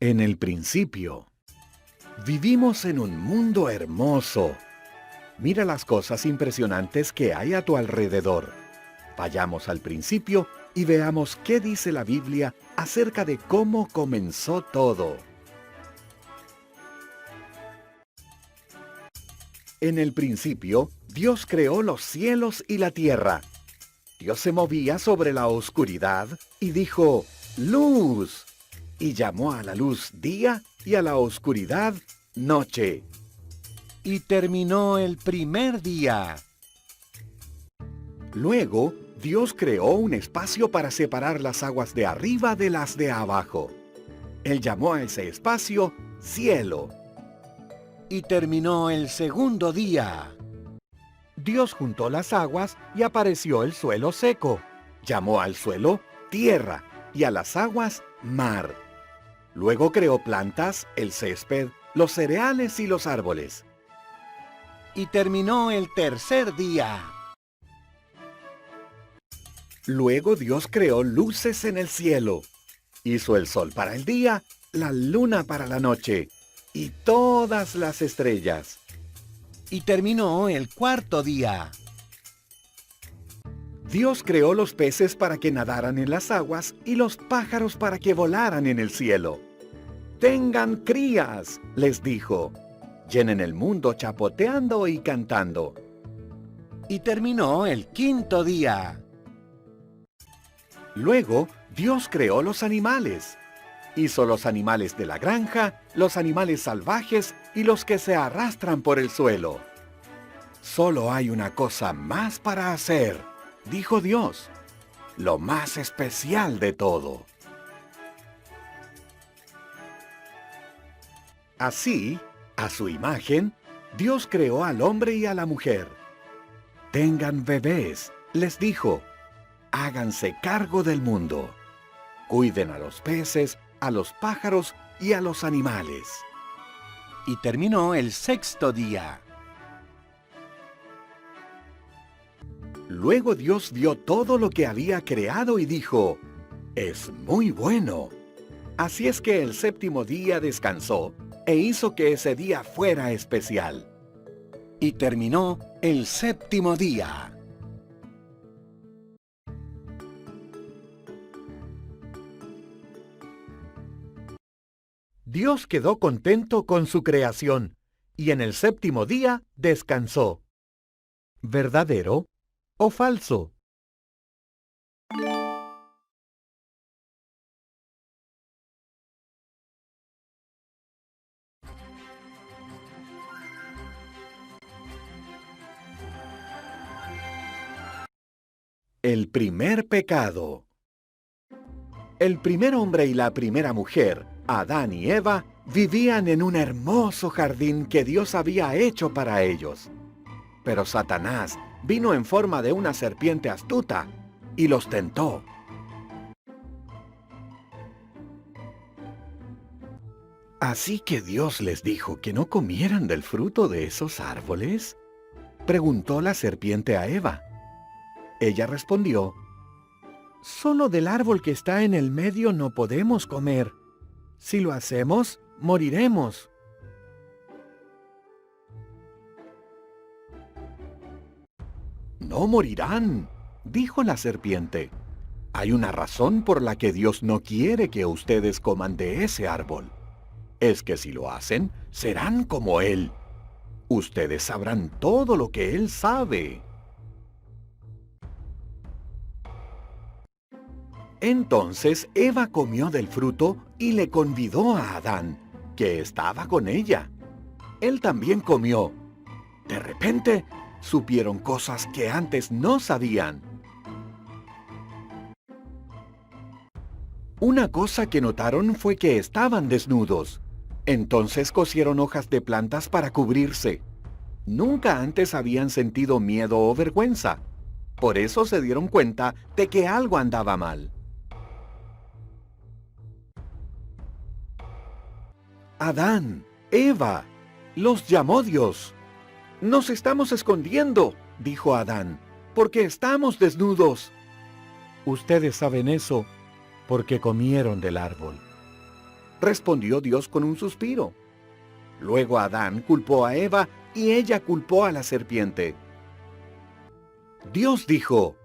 En el principio. Vivimos en un mundo hermoso. Mira las cosas impresionantes que hay a tu alrededor. Vayamos al principio y veamos qué dice la Biblia acerca de cómo comenzó todo. En el principio, Dios creó los cielos y la tierra. Dios se movía sobre la oscuridad y dijo, ¡luz! Y llamó a la luz día y a la oscuridad noche. Y terminó el primer día. Luego, Dios creó un espacio para separar las aguas de arriba de las de abajo. Él llamó a ese espacio cielo. Y terminó el segundo día. Dios juntó las aguas y apareció el suelo seco. Llamó al suelo tierra y a las aguas mar. Luego creó plantas, el césped, los cereales y los árboles. Y terminó el tercer día. Luego Dios creó luces en el cielo. Hizo el sol para el día, la luna para la noche y todas las estrellas. Y terminó el cuarto día. Dios creó los peces para que nadaran en las aguas y los pájaros para que volaran en el cielo. «Tengan crías», les dijo. «Llenen el mundo chapoteando y cantando». Y terminó el quinto día. Luego, Dios creó los animales. Hizo los animales de la granja, los animales salvajes y los que se arrastran por el suelo. «Solo hay una cosa más para hacer», dijo Dios, «lo más especial de todo». Así, a su imagen, Dios creó al hombre y a la mujer. «Tengan bebés», les dijo, «háganse cargo del mundo. Cuiden a los peces, a los pájaros y a los animales». Y terminó el sexto día. Luego Dios vio todo lo que había creado y dijo, «Es muy bueno». Así es que el séptimo día descansó e hizo que ese día fuera especial. Y terminó el séptimo día. Dios quedó contento con su creación y en el séptimo día descansó. ¿Verdadero o falso? El primer pecado. El primer hombre y la primera mujer, Adán y Eva, vivían en un hermoso jardín que Dios había hecho para ellos. Pero Satanás vino en forma de una serpiente astuta y los tentó. ¿Así que Dios les dijo que no comieran del fruto de esos árboles?, preguntó la serpiente a Eva. Ella respondió, «Solo del árbol que está en el medio no podemos comer. Si lo hacemos, moriremos». «No morirán», dijo la serpiente. «Hay una razón por la que Dios no quiere que ustedes coman de ese árbol. Es que si lo hacen, serán como Él. Ustedes sabrán todo lo que Él sabe». Entonces Eva comió del fruto y le convidó a Adán, que estaba con ella. Él también comió. De repente, supieron cosas que antes no sabían. Una cosa que notaron fue que estaban desnudos. Entonces cosieron hojas de plantas para cubrirse. Nunca antes habían sentido miedo o vergüenza. Por eso se dieron cuenta de que algo andaba mal. «Adán, Eva, los llamó Dios. Nos estamos escondiendo», dijo Adán, «porque estamos desnudos». «Ustedes saben eso porque comieron del árbol». respondió Dios con un suspiro. Luego Adán culpó a Eva y ella culpó a la serpiente. Dios dijo: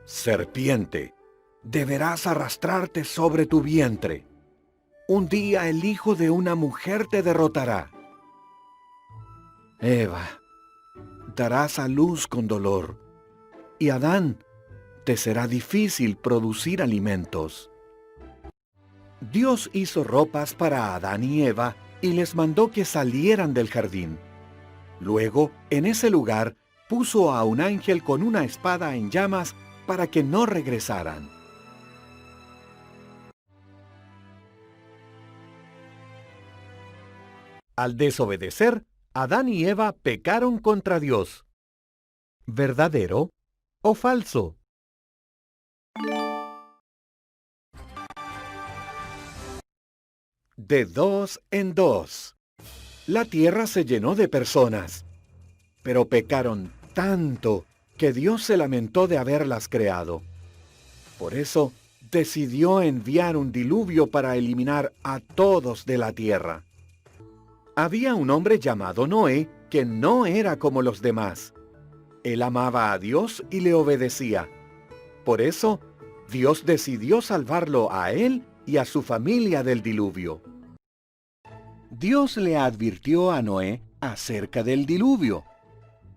«Serpiente, deberás arrastrarte sobre tu vientre. Un día el hijo de una mujer te derrotará. Eva, darás a luz con dolor, y Adán, te será difícil producir alimentos». Dios hizo ropas para Adán y Eva y les mandó que salieran del jardín. Luego, en ese lugar, puso a un ángel con una espada en llamas para que no regresaran. Al desobedecer, Adán y Eva pecaron contra Dios. ¿Verdadero o falso? De 2 en 2. La tierra se llenó de personas, pero pecaron tanto que Dios se lamentó de haberlas creado. Por eso, decidió enviar un diluvio para eliminar a todos de la tierra. Había un hombre llamado Noé que no era como los demás. Él amaba a Dios y le obedecía. Por eso, Dios decidió salvarlo a él y a su familia del diluvio. Dios le advirtió a Noé acerca del diluvio.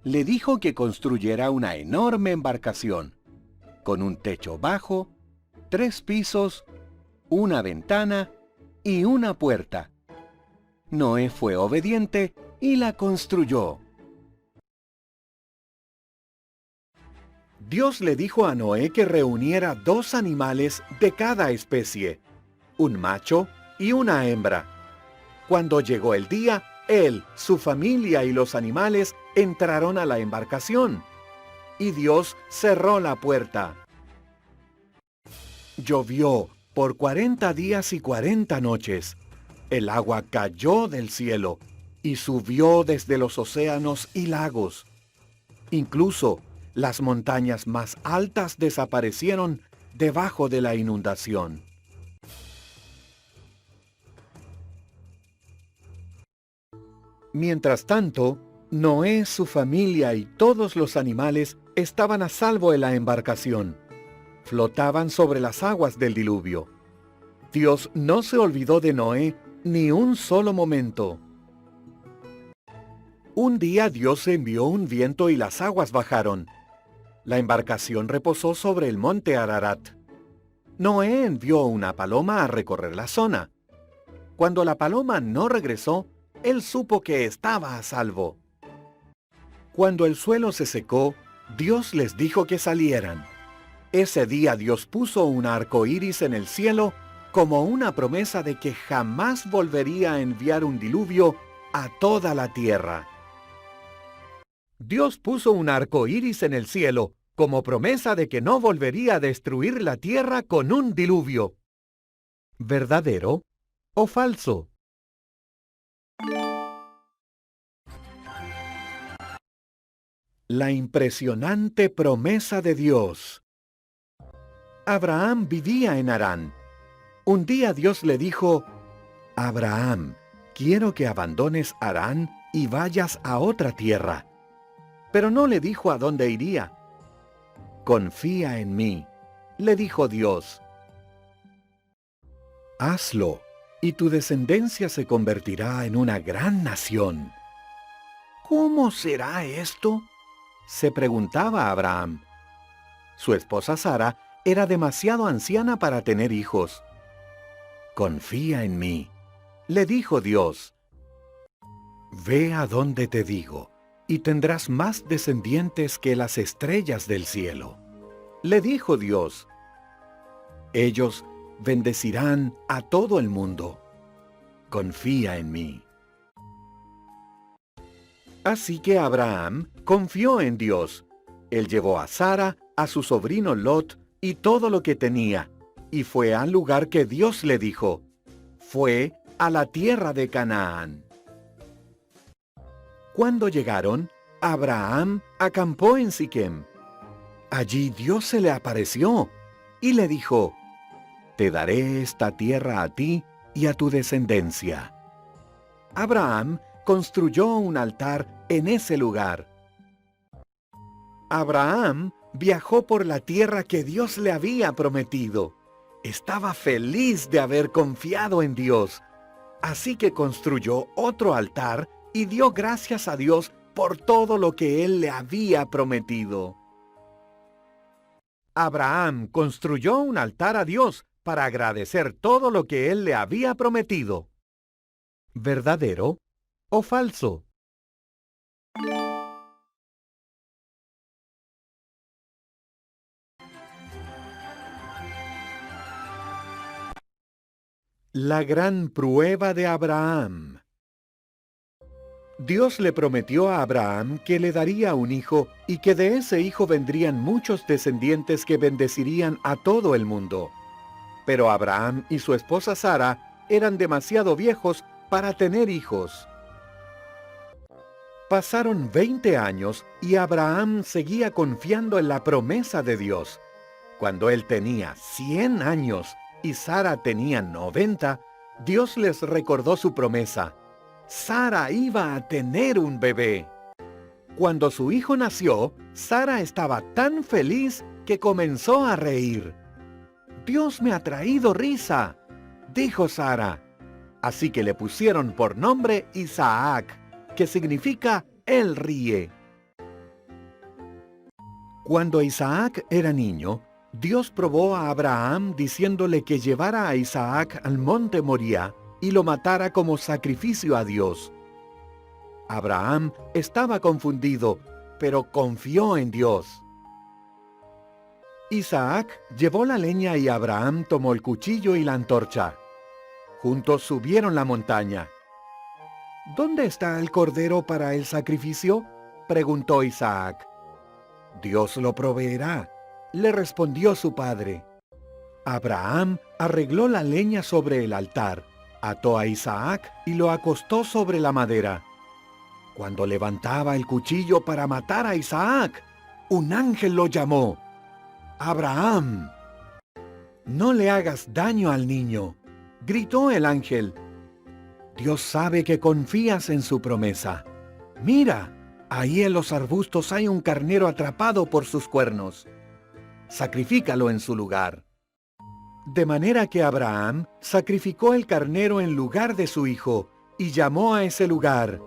Le dijo que construyera una enorme embarcación, con un techo bajo, 3 pisos, una ventana y una puerta. Noé fue obediente y la construyó. Dios le dijo a Noé que reuniera 2 animales de cada especie, un macho y una hembra. Cuando llegó el día, él, su familia y los animales entraron a la embarcación, y Dios cerró la puerta. Llovió por 40 días y 40 noches. El agua cayó del cielo y subió desde los océanos y lagos. Incluso las montañas más altas desaparecieron debajo de la inundación. Mientras tanto, Noé, su familia y todos los animales estaban a salvo en la embarcación. Flotaban sobre las aguas del diluvio. Dios no se olvidó de Noé ni un solo momento. Un día Dios envió un viento y las aguas bajaron. La embarcación reposó sobre el monte Ararat. Noé envió una paloma a recorrer la zona. Cuando la paloma no regresó, él supo que estaba a salvo. Cuando el suelo se secó, Dios les dijo que salieran. Ese día Dios puso un arco iris en el cielo como una promesa de que jamás volvería a enviar un diluvio a toda la tierra. Dios puso un arco iris en el cielo como promesa de que no volvería a destruir la tierra con un diluvio. ¿Verdadero o falso? La impresionante promesa de Dios. Abraham vivía en Harán. Un día Dios le dijo: «Abraham, quiero que abandones Harán y vayas a otra tierra». Pero no le dijo a dónde iría. «Confía en mí», le dijo Dios. «Hazlo, y tu descendencia se convertirá en una gran nación». «¿Cómo será esto?», se preguntaba Abraham. Su esposa Sara era demasiado anciana para tener hijos. «Confía en mí», le dijo Dios. «Ve a donde te digo, y tendrás más descendientes que las estrellas del cielo», le dijo Dios. «Ellos bendecirán a todo el mundo. Confía en mí». Así que Abraham confió en Dios. Él llevó a Sara, a su sobrino Lot y todo lo que tenía, y fue al lugar que Dios le dijo. Fue a la tierra de Canaán. Cuando llegaron, Abraham acampó en Siquem. Allí Dios se le apareció y le dijo: «Te daré esta tierra a ti y a tu descendencia. Abraham construyó un altar en ese lugar. Abraham viajó por la tierra que Dios le había prometido. Estaba feliz de haber confiado en Dios. Así que construyó otro altar y dio gracias a Dios por todo lo que Él le había prometido. Abraham construyó un altar a Dios para agradecer todo lo que Él le había prometido. ¿Verdadero o falso? La gran prueba de Abraham. Dios le prometió a Abraham que le daría un hijo y que de ese hijo vendrían muchos descendientes que bendecirían a todo el mundo. Pero Abraham y su esposa Sara eran demasiado viejos para tener hijos. Pasaron 20 años y Abraham seguía confiando en la promesa de Dios. Cuando él tenía 100 años y Sara tenía 90, Dios les recordó su promesa. Sara iba a tener un bebé. Cuando su hijo nació, Sara estaba tan feliz que comenzó a reír. «Dios me ha traído risa», dijo Sara. Así que le pusieron por nombre Isaac, que significa «Él ríe». Cuando Isaac era niño, Dios probó a Abraham diciéndole que llevara a Isaac al monte Moría y lo matara como sacrificio a Dios. Abraham estaba confundido, pero confió en Dios. Isaac llevó la leña y Abraham tomó el cuchillo y la antorcha. Juntos subieron la montaña. «¿Dónde está el cordero para el sacrificio?», preguntó Isaac. «Dios lo proveerá», le respondió su padre. Abraham arregló la leña sobre el altar, ató a Isaac y lo acostó sobre la madera. Cuando levantaba el cuchillo para matar a Isaac, un ángel lo llamó. «Abraham». «No le hagas daño al niño», gritó el ángel. «Dios sabe que confías en su promesa. Mira, ahí en los arbustos hay un carnero atrapado por sus cuernos. Sacrifícalo en su lugar». De manera que Abraham sacrificó el carnero en lugar de su hijo y llamó a ese lugar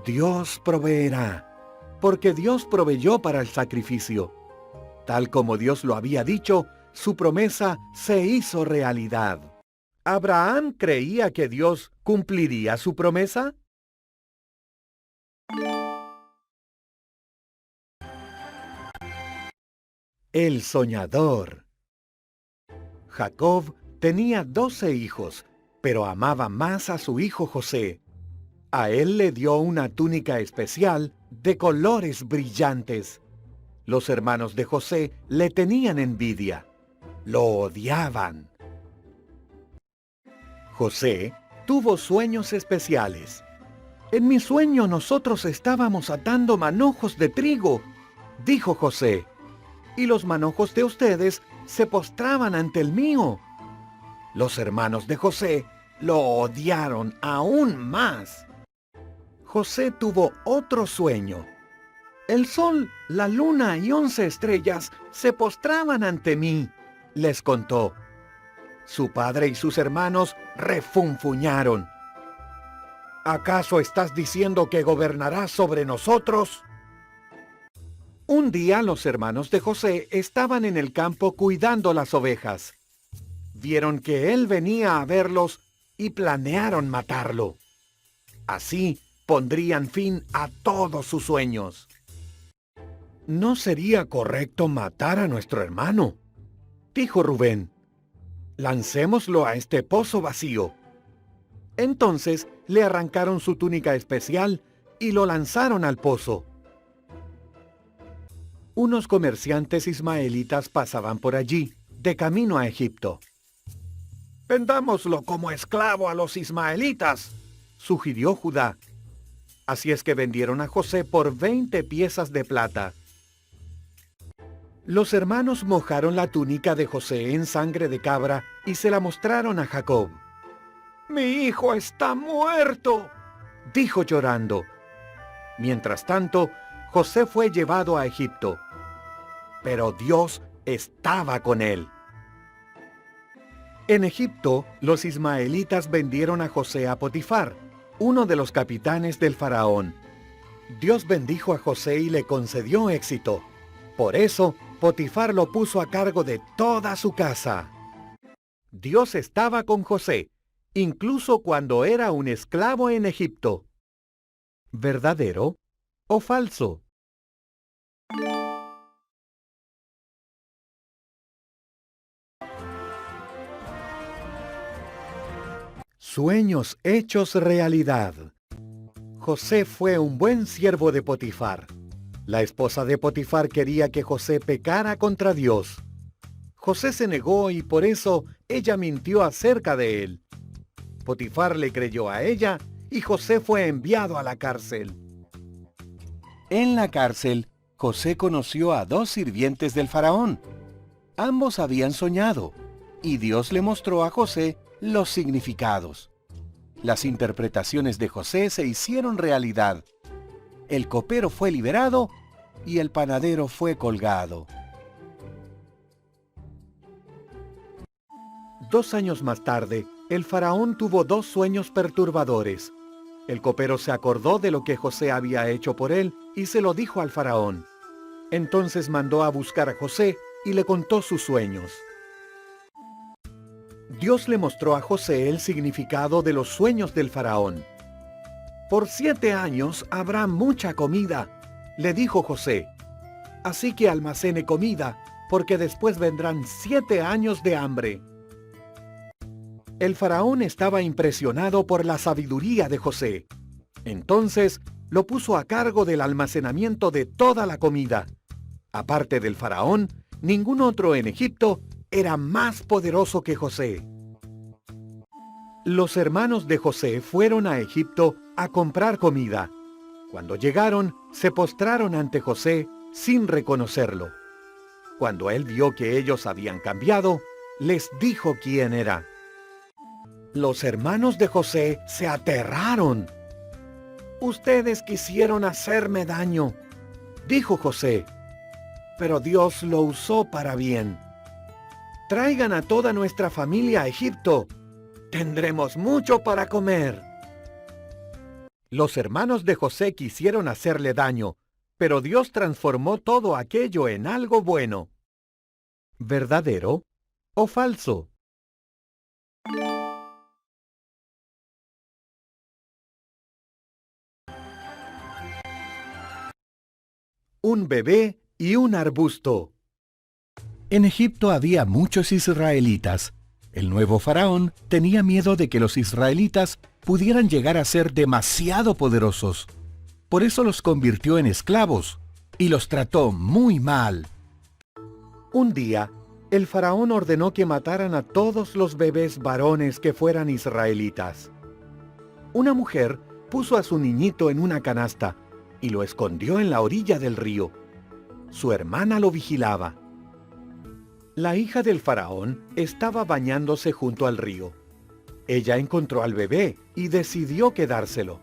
«Dios proveerá», porque Dios proveyó para el sacrificio. Tal como Dios lo había dicho, su promesa se hizo realidad. ¿Abraham creía que Dios cumpliría su promesa? El soñador. Jacob tenía 12 hijos, pero amaba más a su hijo José. A él le dio una túnica especial de colores brillantes. Los hermanos de José le tenían envidia. Lo odiaban. José tuvo sueños especiales. «En mi sueño nosotros estábamos atando manojos de trigo», dijo José, «y los manojos de ustedes se postraban ante el mío». Los hermanos de José lo odiaron aún más. José tuvo otro sueño. «El sol, la luna y 11 estrellas se postraban ante mí», les contó. Su padre y sus hermanos refunfuñaron. «¿Acaso estás diciendo que gobernarás sobre nosotros?». Un día los hermanos de José estaban en el campo cuidando las ovejas. Vieron que él venía a verlos y planearon matarlo. Así pondrían fin a todos sus sueños. «No sería correcto matar a nuestro hermano», dijo Rubén. «Lancémoslo a este pozo vacío». Entonces le arrancaron su túnica especial y lo lanzaron al pozo. Unos comerciantes ismaelitas pasaban por allí, de camino a Egipto. «Vendámoslo como esclavo a los ismaelitas», sugirió Judá. Así es que vendieron a José por 20 piezas de plata. Los hermanos mojaron la túnica de José en sangre de cabra y se la mostraron a Jacob. «Mi hijo está muerto», dijo llorando. Mientras tanto, José fue llevado a Egipto. Pero Dios estaba con él. En Egipto, los ismaelitas vendieron a José a Potifar, uno de los capitanes del faraón. Dios bendijo a José y le concedió éxito. Por eso, Potifar lo puso a cargo de toda su casa. Dios estaba con José, incluso cuando era un esclavo en Egipto. ¿Verdadero o falso? Sueños hechos realidad. José fue un buen siervo de Potifar. La esposa de Potifar quería que José pecara contra Dios. José se negó y por eso ella mintió acerca de él. Potifar le creyó a ella y José fue enviado a la cárcel. En la cárcel, José conoció a 2 sirvientes del faraón. Ambos habían soñado, y Dios le mostró a José los significados. Las interpretaciones de José se hicieron realidad. El copero fue liberado y el panadero fue colgado. 2 años más tarde, el faraón tuvo 2 sueños perturbadores. El copero se acordó de lo que José había hecho por él y se lo dijo al faraón. Entonces mandó a buscar a José y le contó sus sueños. Dios le mostró a José el significado de los sueños del faraón. «Por 7 años habrá mucha comida», le dijo José. «Así que almacene comida, porque después vendrán 7 años de hambre». El faraón estaba impresionado por la sabiduría de José. Entonces lo puso a cargo del almacenamiento de toda la comida. Aparte del faraón, ningún otro en Egipto era más poderoso que José. Los hermanos de José fueron a Egipto a comprar comida. Cuando llegaron, se postraron ante José sin reconocerlo. Cuando él vio que ellos habían cambiado, les dijo quién era. Los hermanos de José se aterraron. «Ustedes quisieron hacerme daño», dijo José, «pero Dios lo usó para bien. Traigan a toda nuestra familia a Egipto. Tendremos mucho para comer». Los hermanos de José quisieron hacerle daño, pero Dios transformó todo aquello en algo bueno. ¿Verdadero o falso? Un bebé y un arbusto. En Egipto había muchos israelitas. El nuevo faraón tenía miedo de que los israelitas pudieran llegar a ser demasiado poderosos. Por eso los convirtió en esclavos y los trató muy mal. Un día, el faraón ordenó que mataran a todos los bebés varones que fueran israelitas. Una mujer puso a su niñito en una canasta y lo escondió en la orilla del río. Su hermana lo vigilaba. La hija del faraón estaba bañándose junto al río. Ella encontró al bebé y decidió quedárselo.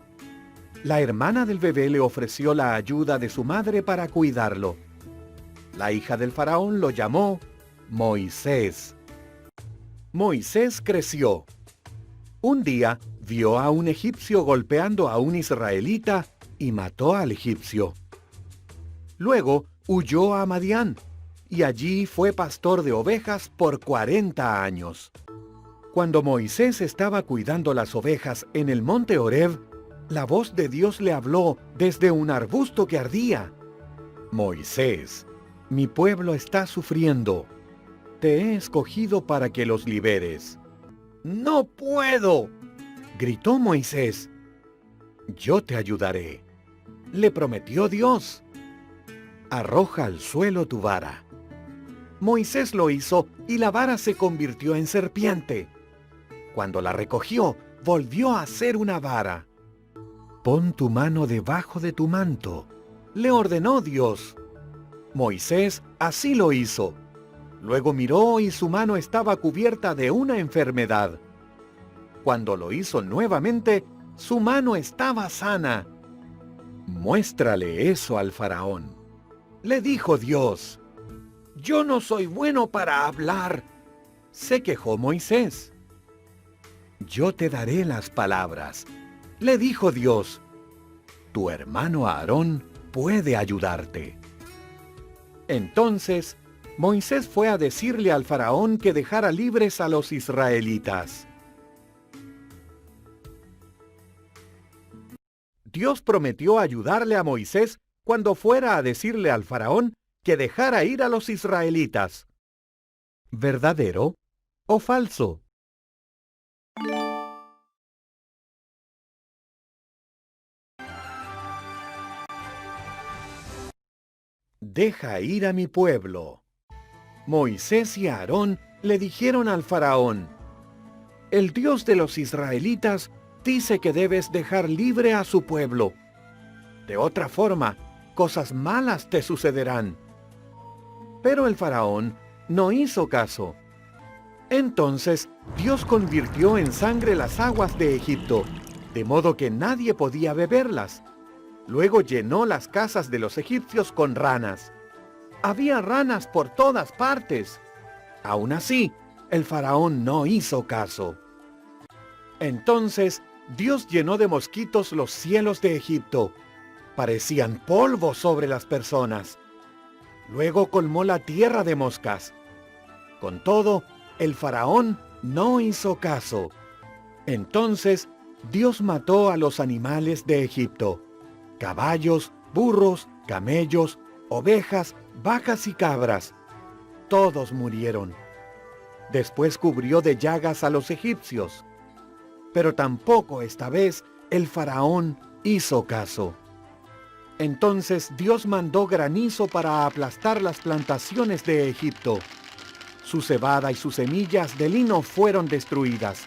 La hermana del bebé le ofreció la ayuda de su madre para cuidarlo. La hija del faraón lo llamó Moisés. Moisés creció. Un día vio a un egipcio golpeando a un israelita y mató al egipcio. Luego huyó a Madián y allí fue pastor de ovejas por 40 años. Cuando Moisés estaba cuidando las ovejas en el monte Horeb, la voz de Dios le habló desde un arbusto que ardía. «Moisés, mi pueblo está sufriendo. Te he escogido para que los liberes». «¡No puedo!», gritó Moisés. «Yo te ayudaré», le prometió Dios. «Arroja al suelo tu vara». Moisés lo hizo y la vara se convirtió en serpiente. Cuando la recogió, volvió a ser una vara. «Pon tu mano debajo de tu manto», le ordenó Dios. Moisés así lo hizo. Luego miró y su mano estaba cubierta de una enfermedad. cuando lo hizo nuevamente, su mano estaba sana. Muéstrale eso al faraón. Le dijo Dios. Yo no soy bueno para hablar, se quejó Moisés. Yo te daré las palabras, le dijo Dios. Tu hermano Aarón puede ayudarte. Entonces, Moisés fue a decirle al faraón que dejara libres a los israelitas. Dios prometió ayudarle a Moisés cuando fuera a decirle al faraón que dejara ir a los israelitas. ¿Verdadero o falso? Deja ir a mi pueblo. Moisés y Aarón le dijeron al faraón, el Dios de los israelitas dice que debes dejar libre a su pueblo. De otra forma, cosas malas te sucederán. Pero el faraón no hizo caso. Entonces Dios convirtió en sangre las aguas de Egipto, de modo que nadie podía beberlas. Luego llenó las casas de los egipcios con ranas. Había ranas por todas partes. Aún así, el faraón no hizo caso. Entonces Dios llenó de mosquitos los cielos de Egipto. Parecían polvo sobre las personas. Luego colmó la tierra de moscas. Con todo, el faraón no hizo caso. Entonces Dios mató a los animales de Egipto: caballos, burros, camellos, ovejas, vacas y cabras. Todos murieron. Después cubrió de llagas a los egipcios. Pero tampoco esta vez el faraón hizo caso. Entonces Dios mandó granizo para aplastar las plantaciones de Egipto. Su cebada y sus semillas de lino fueron destruidas.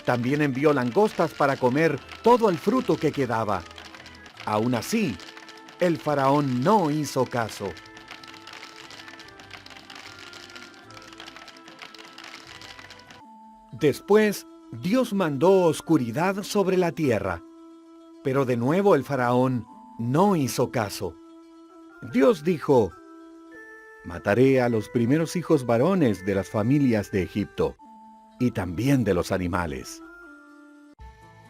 También envió langostas para comer todo el fruto que quedaba. Aún así, el faraón no hizo caso. Después, Dios mandó oscuridad sobre la tierra. Pero de nuevo el faraón no hizo caso. Dios dijo: mataré a los primeros hijos varones de las familias de Egipto, y también de los animales.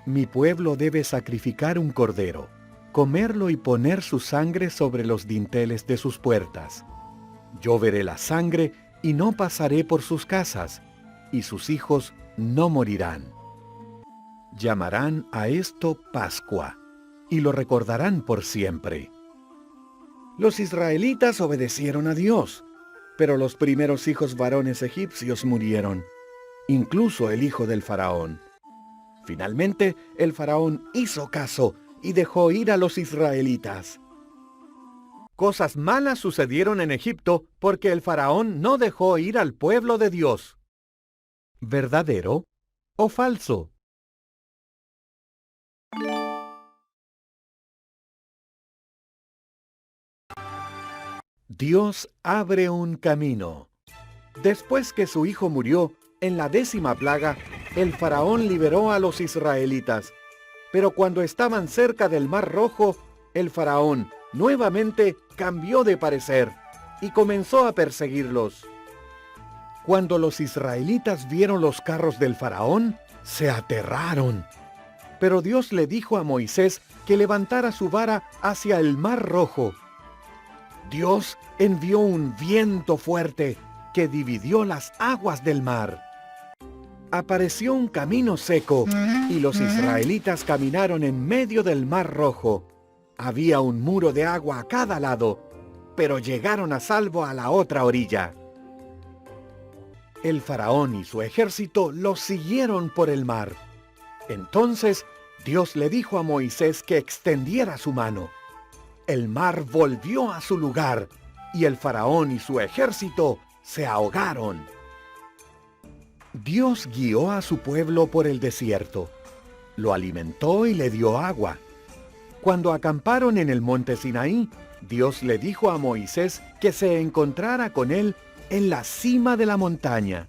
Mi pueblo debe sacrificar un cordero, comerlo y poner su sangre sobre los dinteles de sus puertas. Yo veré la sangre y no pasaré por sus casas, y sus hijos no morirán. Llamarán a esto Pascua, y lo recordarán por siempre. Los israelitas obedecieron a Dios, pero los primeros hijos varones egipcios murieron, incluso el hijo del faraón. Finalmente, el faraón hizo caso y dejó ir a los israelitas. Cosas malas sucedieron en Egipto porque el faraón no dejó ir al pueblo de Dios. ¿Verdadero o falso? Dios abre un camino. Después que su hijo murió, en la 10ª plaga, el faraón liberó a los israelitas. Pero cuando estaban cerca del Mar Rojo, el faraón nuevamente cambió de parecer y comenzó a perseguirlos. Cuando los israelitas vieron los carros del faraón, se aterraron. Pero Dios le dijo a Moisés que levantara su vara hacia el Mar Rojo. Dios envió un viento fuerte que dividió las aguas del mar. Apareció un camino seco y los israelitas caminaron en medio del Mar Rojo. Había un muro de agua a cada lado, pero llegaron a salvo a la otra orilla. El faraón y su ejército los siguieron por el mar. Entonces Dios le dijo a Moisés que extendiera su mano. El mar volvió a su lugar y el faraón y su ejército se ahogaron. Dios guió a su pueblo por el desierto. Lo alimentó y le dio agua. Cuando acamparon en el monte Sinaí, Dios le dijo a Moisés que se encontrara con él en la cima de la montaña,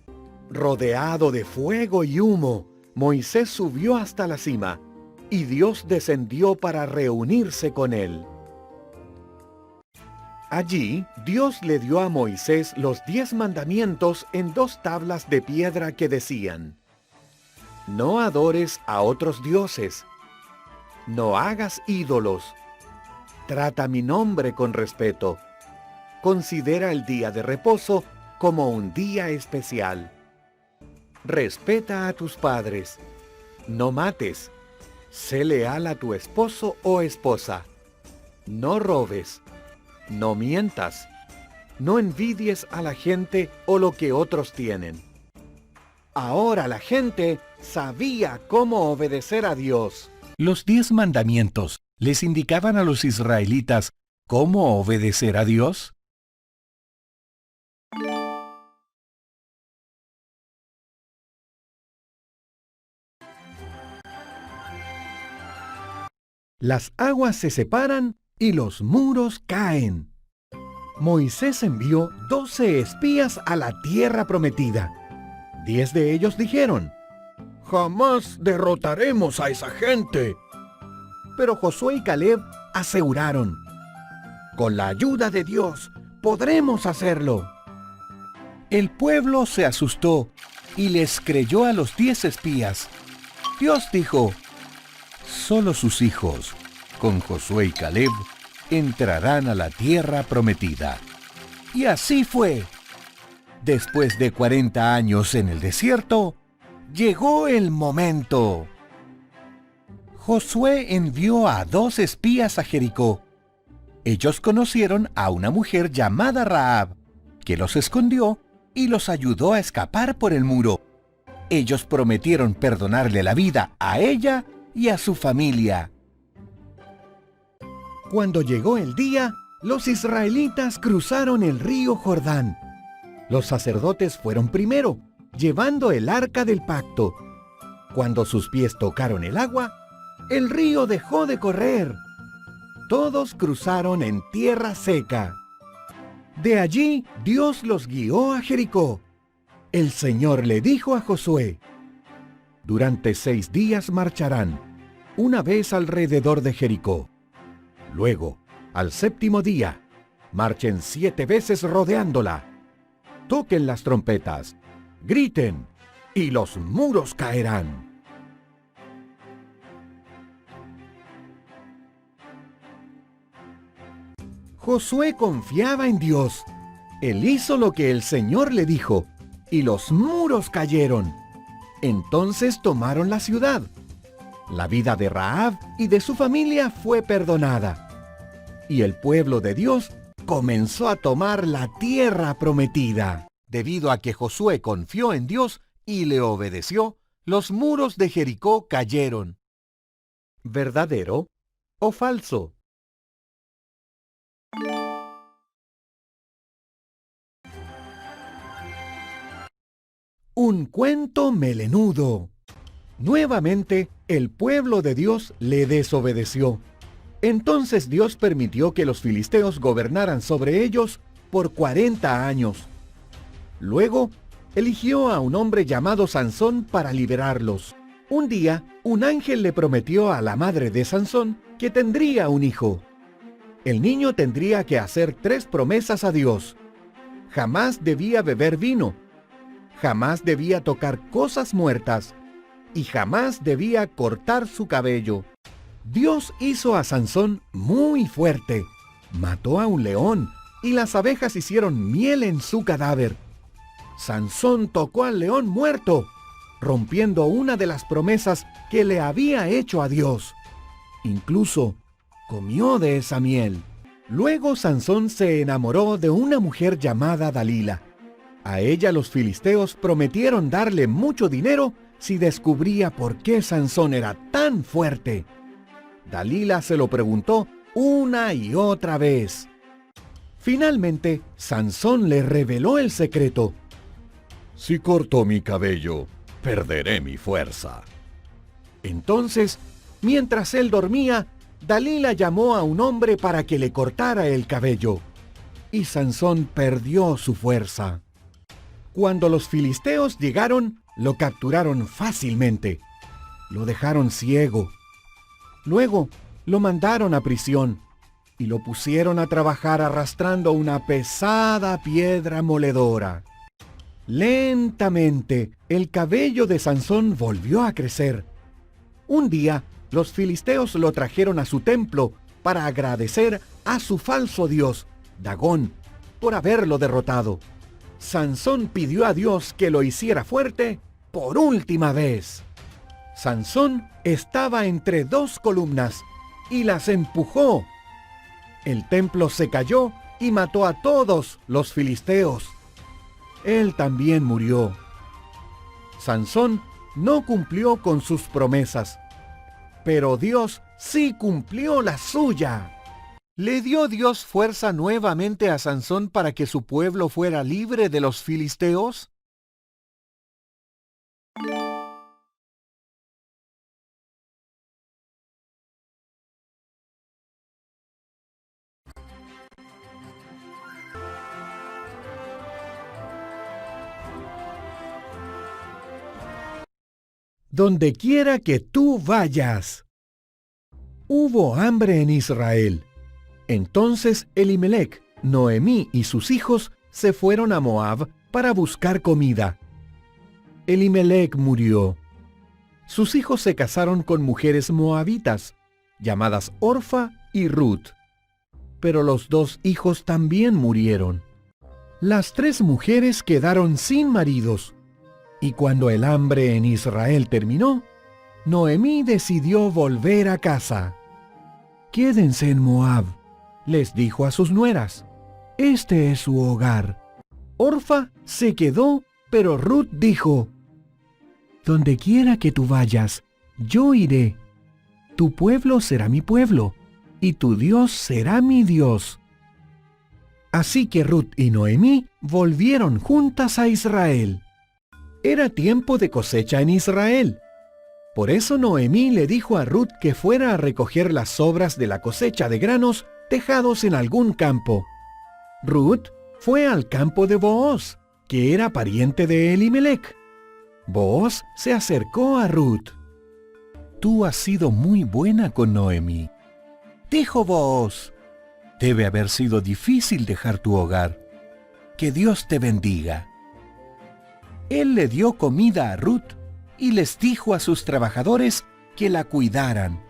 rodeado de fuego y humo, Moisés subió hasta la cima, y Dios descendió para reunirse con él. Allí, Dios le dio a Moisés los 10 mandamientos en 2 tablas de piedra que decían: No adores a otros dioses, no hagas ídolos, trata mi nombre con respeto, considera el día de reposo como un día especial. Respeta a tus padres, no mates, sé leal a tu esposo o esposa, no robes, no mientas, no envidies a la gente o lo que otros tienen. Ahora la gente sabía cómo obedecer a Dios. Los 10 mandamientos les indicaban a los israelitas cómo obedecer a Dios. Las aguas se separan y los muros caen. Moisés envió 12 espías a la tierra prometida. 10 de ellos dijeron: «Jamás derrotaremos a esa gente». Pero Josué y Caleb aseguraron: «Con la ayuda de Dios podremos hacerlo». El pueblo se asustó y les creyó a los 10 espías. Dios dijo: «Solo sus hijos, con Josué y Caleb, entrarán a la tierra prometida». Y así fue. Después de 40 años en el desierto, llegó el momento. Josué envió a 2 espías a Jericó. Ellos conocieron a una mujer llamada Rahab, que los escondió y los ayudó a escapar por el muro. Ellos prometieron perdonarle la vida a ella y a su familia. Cuando llegó el día, los israelitas cruzaron el río Jordán. Los sacerdotes fueron primero, llevando el arca del pacto. Cuando sus pies tocaron el agua, el río dejó de correr. Todos cruzaron en tierra seca. De allí, Dios los guió a Jericó. El Señor le dijo a Josué: «Durante 6 días marcharán, una vez alrededor de Jericó. Luego, al 7º día, marchen 7 veces rodeándola. Toquen las trompetas, griten, y los muros caerán». Josué confiaba en Dios. Él hizo lo que el Señor le dijo, y los muros cayeron. Entonces tomaron la ciudad. La vida de Rahab y de su familia fue perdonada. Y el pueblo de Dios comenzó a tomar la tierra prometida. Debido a que Josué confió en Dios y le obedeció, los muros de Jericó cayeron. ¿Verdadero o falso? Un cuento melenudo. Nuevamente, el pueblo de Dios le desobedeció. Entonces Dios permitió que los filisteos gobernaran sobre ellos por 40 años. Luego, eligió a un hombre llamado Sansón para liberarlos. Un día, un ángel le prometió a la madre de Sansón que tendría un hijo. El niño tendría que hacer 3 promesas a Dios. Jamás debía beber vino, jamás debía tocar cosas muertas, y jamás debía cortar su cabello. Dios hizo a Sansón muy fuerte. Mató a un león, y las abejas hicieron miel en su cadáver. Sansón tocó al león muerto, rompiendo una de las promesas que le había hecho a Dios. Incluso comió de esa miel. Luego Sansón se enamoró de una mujer llamada Dalila. A ella los filisteos prometieron darle mucho dinero si descubría por qué Sansón era tan fuerte. Dalila se lo preguntó una y otra vez. Finalmente, Sansón le reveló el secreto. «Si corto mi cabello, perderé mi fuerza». Entonces, mientras él dormía, Dalila llamó a un hombre para que le cortara el cabello, y Sansón perdió su fuerza. Cuando los filisteos llegaron, lo capturaron fácilmente. Lo dejaron ciego. Luego lo mandaron a prisión y lo pusieron a trabajar arrastrando una pesada piedra moledora. Lentamente, el cabello de Sansón volvió a crecer. Un día, los filisteos lo trajeron a su templo para agradecer a su falso dios, Dagón, por haberlo derrotado. Sansón pidió a Dios que lo hiciera fuerte por última vez. Sansón estaba entre dos columnas y las empujó. El templo se cayó y mató a todos los filisteos. Él también murió. Sansón no cumplió con sus promesas, pero Dios sí cumplió la suya. ¿Le dio Dios fuerza nuevamente a Sansón para que su pueblo fuera libre de los filisteos? Donde quiera que tú vayas. Hubo hambre en Israel. Entonces Elimelec, Noemí y sus hijos se fueron a Moab para buscar comida. Elimelec murió. Sus hijos se casaron con mujeres moabitas, llamadas Orfa y Ruth. Pero los dos hijos también murieron. Las tres mujeres quedaron sin maridos. Y cuando el hambre en Israel terminó, Noemí decidió volver a casa. «Quédense en Moab», les dijo a sus nueras. «Este es su hogar». Orfa se quedó, pero Ruth dijo: «Donde quiera que tú vayas, yo iré. Tu pueblo será mi pueblo, y tu Dios será mi Dios». Así que Ruth y Noemí volvieron juntas a Israel. Era tiempo de cosecha en Israel. Por eso Noemí le dijo a Ruth que fuera a recoger las sobras de la cosecha de granos dejados en algún campo. Ruth fue al campo de Booz, que era pariente de Elimelec. Booz se acercó a Ruth. «Tú has sido muy buena con Noemí», dijo Booz. «Debe haber sido difícil dejar tu hogar. Que Dios te bendiga». Él le dio comida a Ruth y les dijo a sus trabajadores que la cuidaran.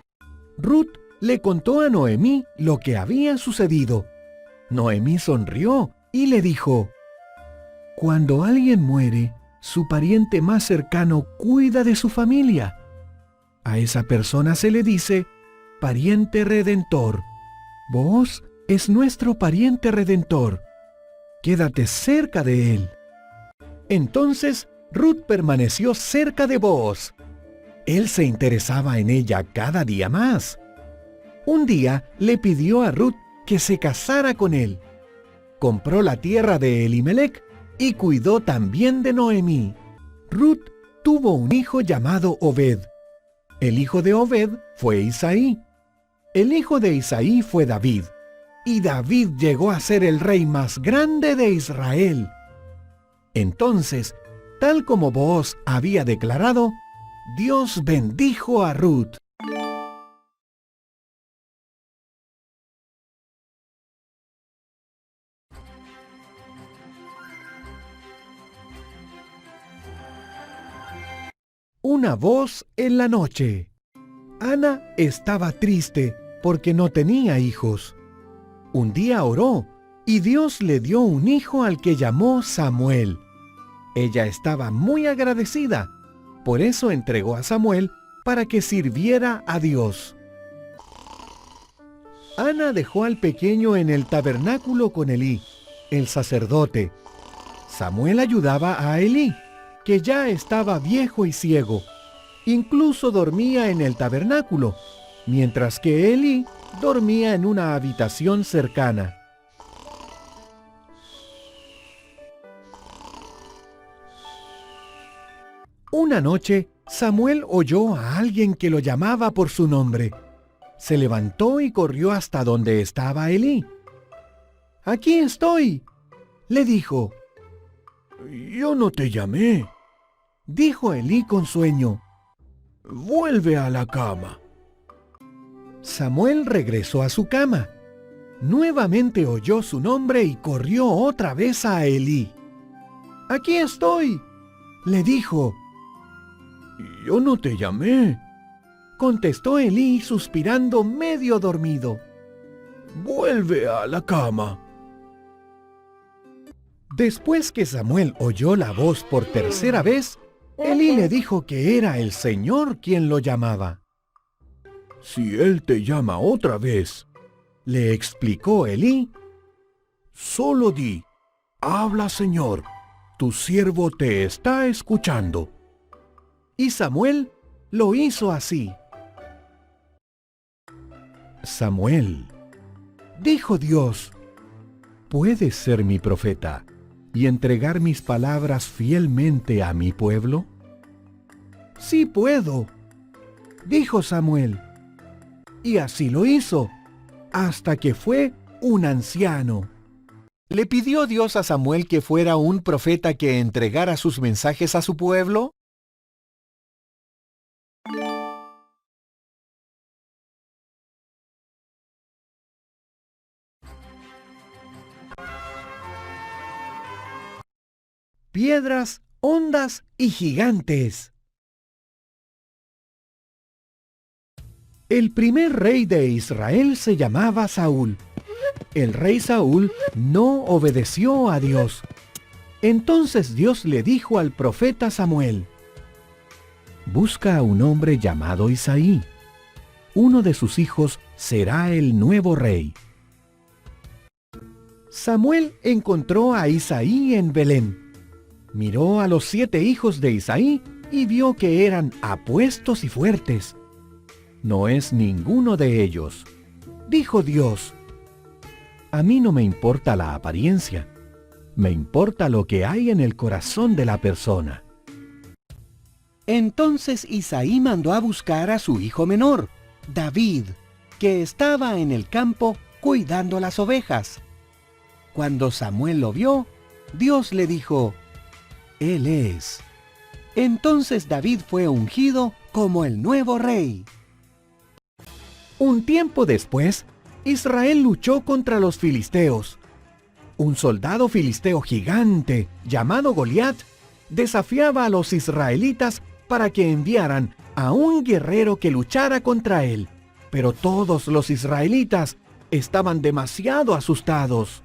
Ruth le contó a Noemí lo que había sucedido. Noemí sonrió y le dijo: «Cuando alguien muere, su pariente más cercano cuida de su familia. A esa persona se le dice pariente redentor. Vos es nuestro pariente redentor. Quédate cerca de él». Entonces Ruth permaneció cerca de Booz. Él se interesaba en ella cada día más. Un día le pidió a Ruth que se casara con él. Compró la tierra de Elimelec y cuidó también de Noemí. Ruth tuvo un hijo llamado Obed. El hijo de Obed fue Isaí. El hijo de Isaí fue David. Y David llegó a ser el rey más grande de Israel. Entonces, tal como Booz había declarado, Dios bendijo a Ruth. Una voz en la noche. Ana estaba triste porque no tenía hijos. Un día oró y Dios le dio un hijo al que llamó Samuel. Ella estaba muy agradecida, por eso entregó a Samuel para que sirviera a Dios. Ana dejó al pequeño en el tabernáculo con Elí, el sacerdote. Samuel ayudaba a Elí, que ya estaba viejo y ciego. Incluso dormía en el tabernáculo, mientras que Elí dormía en una habitación cercana. Una noche, Samuel oyó a alguien que lo llamaba por su nombre. Se levantó y corrió hasta donde estaba Elí. «Aquí estoy», le dijo. «Yo no te llamé», dijo Elí con sueño. «Vuelve a la cama». Samuel regresó a su cama. Nuevamente oyó su nombre y corrió otra vez a Elí. «Aquí estoy», le dijo. «Yo no te llamé», contestó Elí suspirando medio dormido. «Vuelve a la cama». Después que Samuel oyó la voz por tercera vez, Elí le dijo que era el Señor quien lo llamaba. «Si Él te llama otra vez», le explicó Elí, «solo di, habla Señor, tu siervo te está escuchando». Y Samuel lo hizo así. «Samuel», dijo Dios, ¿puedes ser mi profeta y entregar mis palabras fielmente a mi pueblo? «Sí puedo», dijo Samuel. Y así lo hizo, hasta que fue un anciano. ¿Le pidió Dios a Samuel que fuera un profeta que entregara sus mensajes a su pueblo? Piedras, ondas y gigantes. El primer rey de Israel se llamaba Saúl. El rey Saúl no obedeció a Dios. Entonces Dios le dijo al profeta Samuel: «Busca a un hombre llamado Isaí. Uno de sus hijos será el nuevo rey». Samuel encontró a Isaí en Belén. Miró a los 7 hijos de Isaí y vio que eran apuestos y fuertes. «No es ninguno de ellos», dijo Dios. «A mí no me importa la apariencia, me importa lo que hay en el corazón de la persona». Entonces Isaí mandó a buscar a su hijo menor, David, que estaba en el campo cuidando las ovejas. Cuando Samuel lo vio, Dios le dijo: «Él es». Entonces David fue ungido como el nuevo rey. Un tiempo después, Israel luchó contra los filisteos. Un soldado filisteo gigante, llamado Goliat, desafiaba a los israelitas para que enviaran a un guerrero que luchara contra él. Pero todos los israelitas estaban demasiado asustados.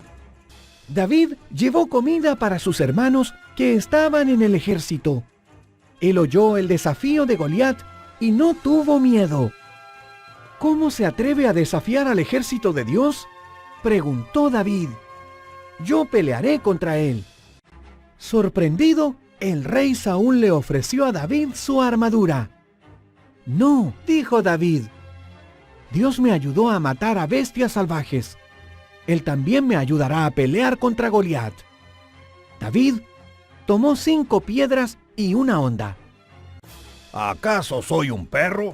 David llevó comida para sus hermanos que estaban en el ejército. Él oyó el desafío de Goliat y no tuvo miedo. «¿Cómo se atreve a desafiar al ejército de Dios?», preguntó David. «Yo pelearé contra él». Sorprendido, el rey Saúl le ofreció a David su armadura. «No», dijo David, «Dios me ayudó a matar a bestias salvajes. Él también me ayudará a pelear contra Goliat». David tomó 5 piedras y una honda. ¿Acaso soy un perro?,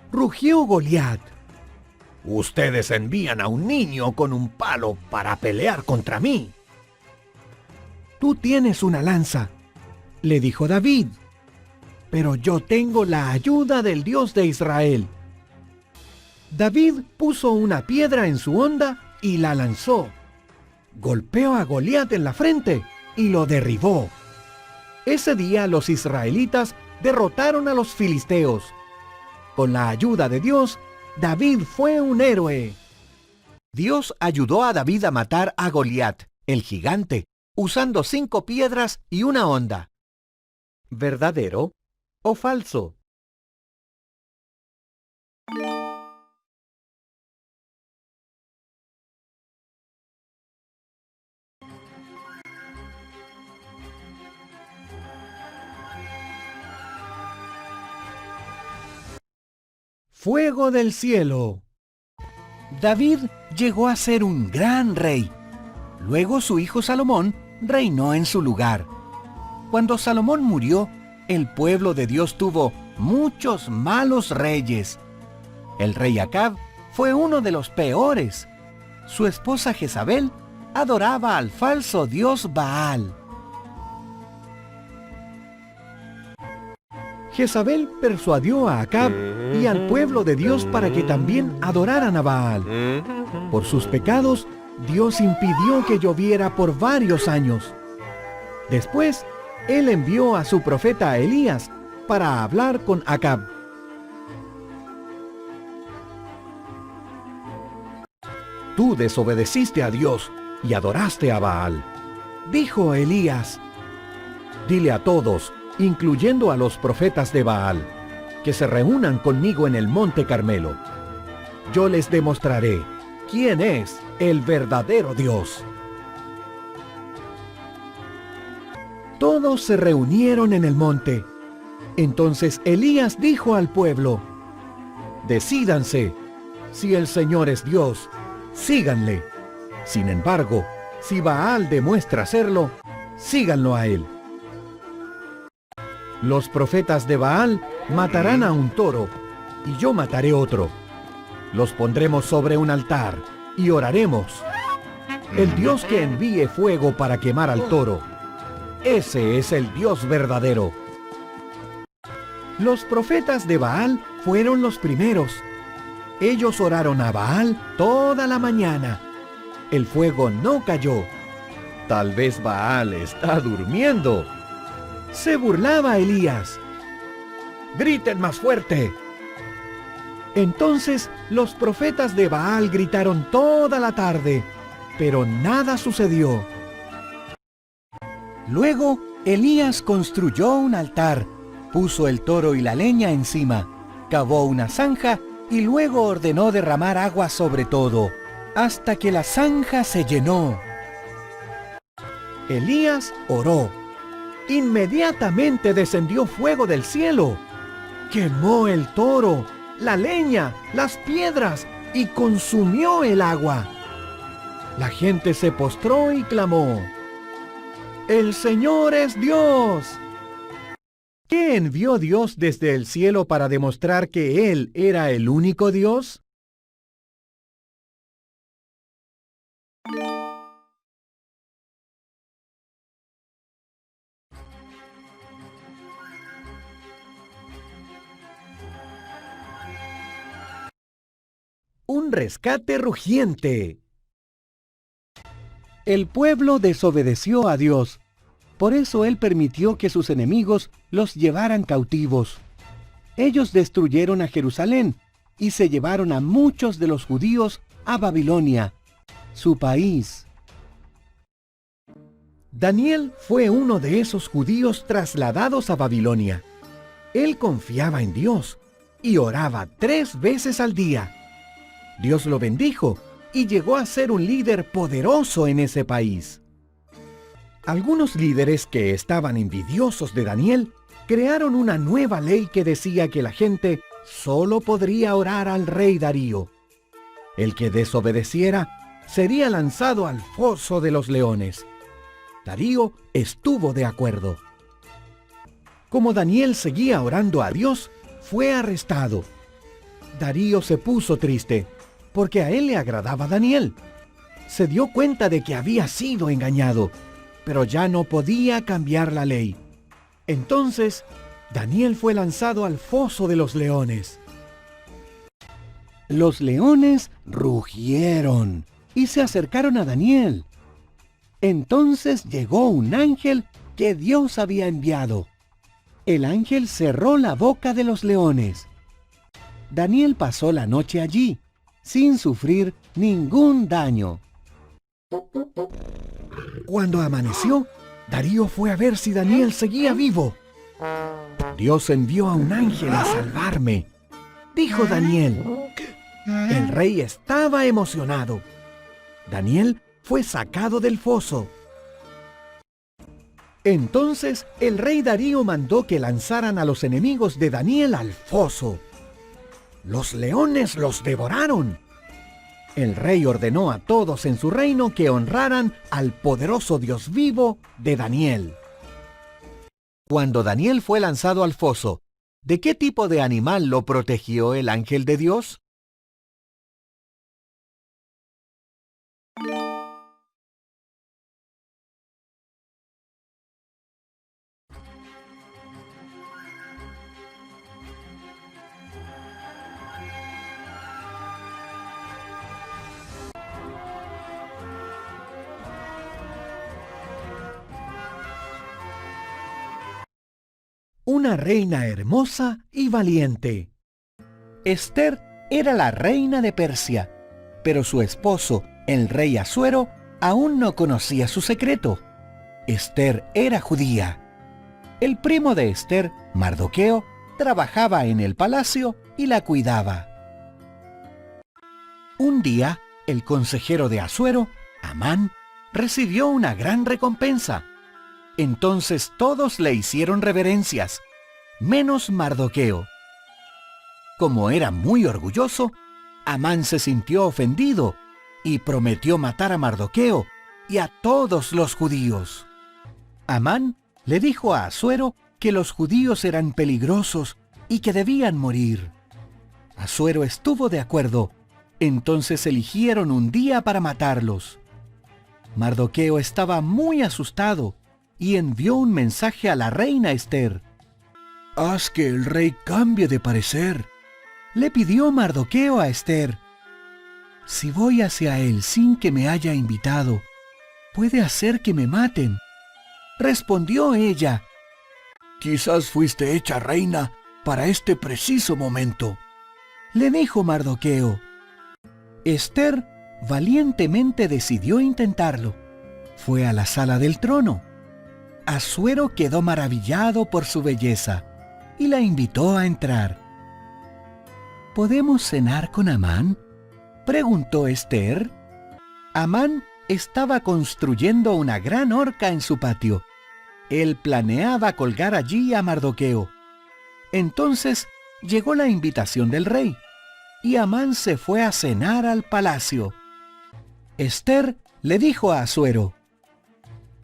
rugió Goliat. «Ustedes envían a un niño con un palo para pelear contra mí». «Tú tienes una lanza», le dijo David, «pero yo tengo la ayuda del Dios de Israel». David puso una piedra en su honda y la lanzó. Golpeó a Goliat en la frente y lo derribó. Ese día los israelitas derrotaron a los filisteos. Con la ayuda de Dios, David fue un héroe. Dios ayudó a David a matar a Goliat, el gigante, usando 5 piedras y una honda. ¿Verdadero o falso? Fuego del cielo. David llegó a ser un gran rey. Luego su hijo Salomón reinó en su lugar. Cuando Salomón murió, el pueblo de Dios tuvo muchos malos reyes. El rey Acab fue uno de los peores. Su esposa Jezabel adoraba al falso dios Baal. Jezabel persuadió a Acab y al pueblo de Dios para que también adoraran a Baal. Por sus pecados, Dios impidió que lloviera por varios años. Después, él envió a su profeta Elías para hablar con Acab. Tú desobedeciste a Dios y adoraste a Baal. Dijo Elías: dile a todos, incluyendo a los profetas de Baal, que se reúnan conmigo en el monte Carmelo. Yo les demostraré quién es el verdadero Dios. Todos se reunieron en el monte. Entonces Elías dijo al pueblo: decídanse, si el Señor es Dios, síganle. Sin embargo, si Baal demuestra serlo, síganlo a él. Los profetas de Baal matarán a un toro, y yo mataré otro. Los pondremos sobre un altar, y oraremos. El Dios que envíe fuego para quemar al toro, ese es el Dios verdadero. Los profetas de Baal fueron los primeros. Ellos oraron a Baal toda la mañana. El fuego no cayó. Tal vez Baal está durmiendo. Se burlaba Elías. ¡Griten más fuerte! Entonces los profetas de Baal gritaron toda la tarde, pero nada sucedió. Luego Elías construyó un altar, puso el toro y la leña encima, cavó una zanja y luego ordenó derramar agua sobre todo, hasta que la zanja se llenó. Elías oró. Inmediatamente descendió fuego del cielo. Quemó el toro, la leña, las piedras y consumió el agua. La gente se postró y clamó: ¡El Señor es Dios! ¿Qué envió Dios desde el cielo para demostrar que Él era el único Dios? Un rescate rugiente. El pueblo desobedeció a Dios. Por eso Él permitió que sus enemigos los llevaran cautivos. Ellos destruyeron a Jerusalén y se llevaron a muchos de los judíos a Babilonia, su país. Daniel fue uno de esos judíos trasladados a Babilonia. Él confiaba en Dios y oraba 3 veces al día. Dios lo bendijo y llegó a ser un líder poderoso en ese país. Algunos líderes que estaban envidiosos de Daniel crearon una nueva ley que decía que la gente solo podría orar al rey Darío. El que desobedeciera sería lanzado al foso de los leones. Darío estuvo de acuerdo. Como Daniel seguía orando a Dios, fue arrestado. Darío se puso triste, porque a él le agradaba Daniel. Se dio cuenta de que había sido engañado, pero ya no podía cambiar la ley. Entonces, Daniel fue lanzado al foso de los leones. Los leones rugieron y se acercaron a Daniel. Entonces llegó un ángel que Dios había enviado. El ángel cerró la boca de los leones. Daniel pasó la noche allí, sin sufrir ningún daño. Cuando amaneció, Darío fue a ver si Daniel seguía vivo. Dios envió a un ángel a salvarme, dijo Daniel. El rey estaba emocionado. Daniel fue sacado del foso. Entonces el rey Darío mandó que lanzaran a los enemigos de Daniel al foso. Los leones los devoraron. El rey ordenó a todos en su reino que honraran al poderoso Dios vivo de Daniel. Cuando Daniel fue lanzado al foso, ¿de qué tipo de animal lo protegió el ángel de Dios? una reina hermosa y valiente. Esther era la reina de Persia, pero su esposo, el rey Asuero, aún no conocía su secreto. Esther era judía. El primo de Esther, Mardoqueo, trabajaba en el palacio y la cuidaba. Un día, el consejero de Asuero, Amán, recibió una gran recompensa. Entonces todos le hicieron reverencias, menos Mardoqueo. Como era muy orgulloso, Amán se sintió ofendido y prometió matar a Mardoqueo y a todos los judíos. Amán le dijo a Asuero que los judíos eran peligrosos y que debían morir. Asuero estuvo de acuerdo, entonces eligieron un día para matarlos. Mardoqueo estaba muy asustado y envió un mensaje a la reina Esther. «Haz que el rey cambie de parecer», le pidió Mardoqueo a Esther. «Si voy hacia él sin que me haya invitado, puede hacer que me maten», respondió ella. «Quizás fuiste hecha reina para este preciso momento», le dijo Mardoqueo. Esther valientemente decidió intentarlo. Fue a la sala del trono. Asuero quedó maravillado por su belleza y la invitó a entrar. «¿Podemos cenar con Amán?», preguntó Esther. Amán estaba construyendo una gran horca en su patio. Él planeaba colgar allí a Mardoqueo. Entonces llegó la invitación del rey, y Amán se fue a cenar al palacio. Esther le dijo a Asuero: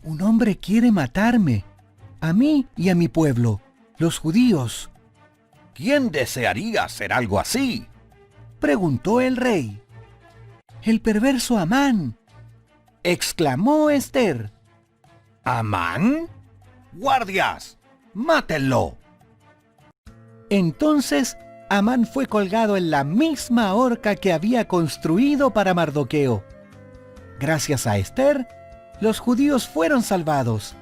«Un hombre quiere matarme, a mí y a mi pueblo, los judíos». «¿Quién desearía hacer algo así?», preguntó el rey. «El perverso Amán», exclamó Esther. «¿Amán? ¡Guardias! ¡Mátenlo!». Entonces Amán fue colgado en la misma horca que había construido para Mardoqueo. Gracias a Esther, los judíos fueron salvados.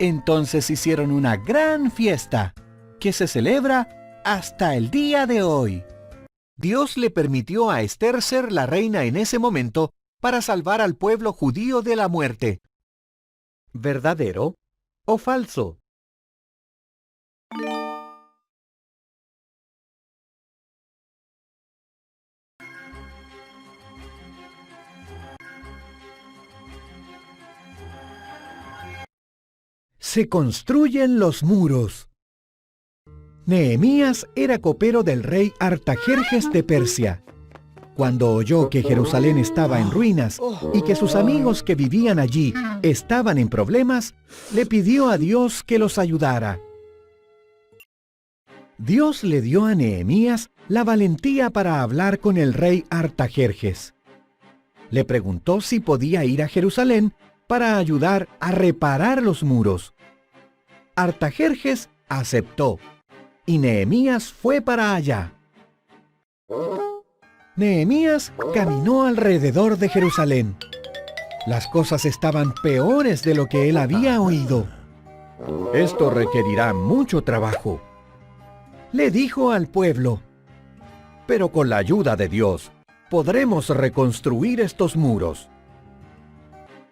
Entonces hicieron una gran fiesta, que se celebra hasta el día de hoy. Dios le permitió a Esther ser la reina en ese momento para salvar al pueblo judío de la muerte. ¿Verdadero o falso? Se construyen los muros. Nehemías era copero del rey Artajerjes de Persia. Cuando oyó que Jerusalén estaba en ruinas y que sus amigos que vivían allí estaban en problemas, le pidió a Dios que los ayudara. Dios le dio a Nehemías la valentía para hablar con el rey Artajerjes. Le preguntó si podía ir a Jerusalén para ayudar a reparar los muros. Artajerjes aceptó, y Nehemías fue para allá. Nehemías caminó alrededor de Jerusalén. Las cosas estaban peores de lo que él había oído. «Esto requerirá mucho trabajo», le dijo al pueblo. «Pero con la ayuda de Dios, podremos reconstruir estos muros».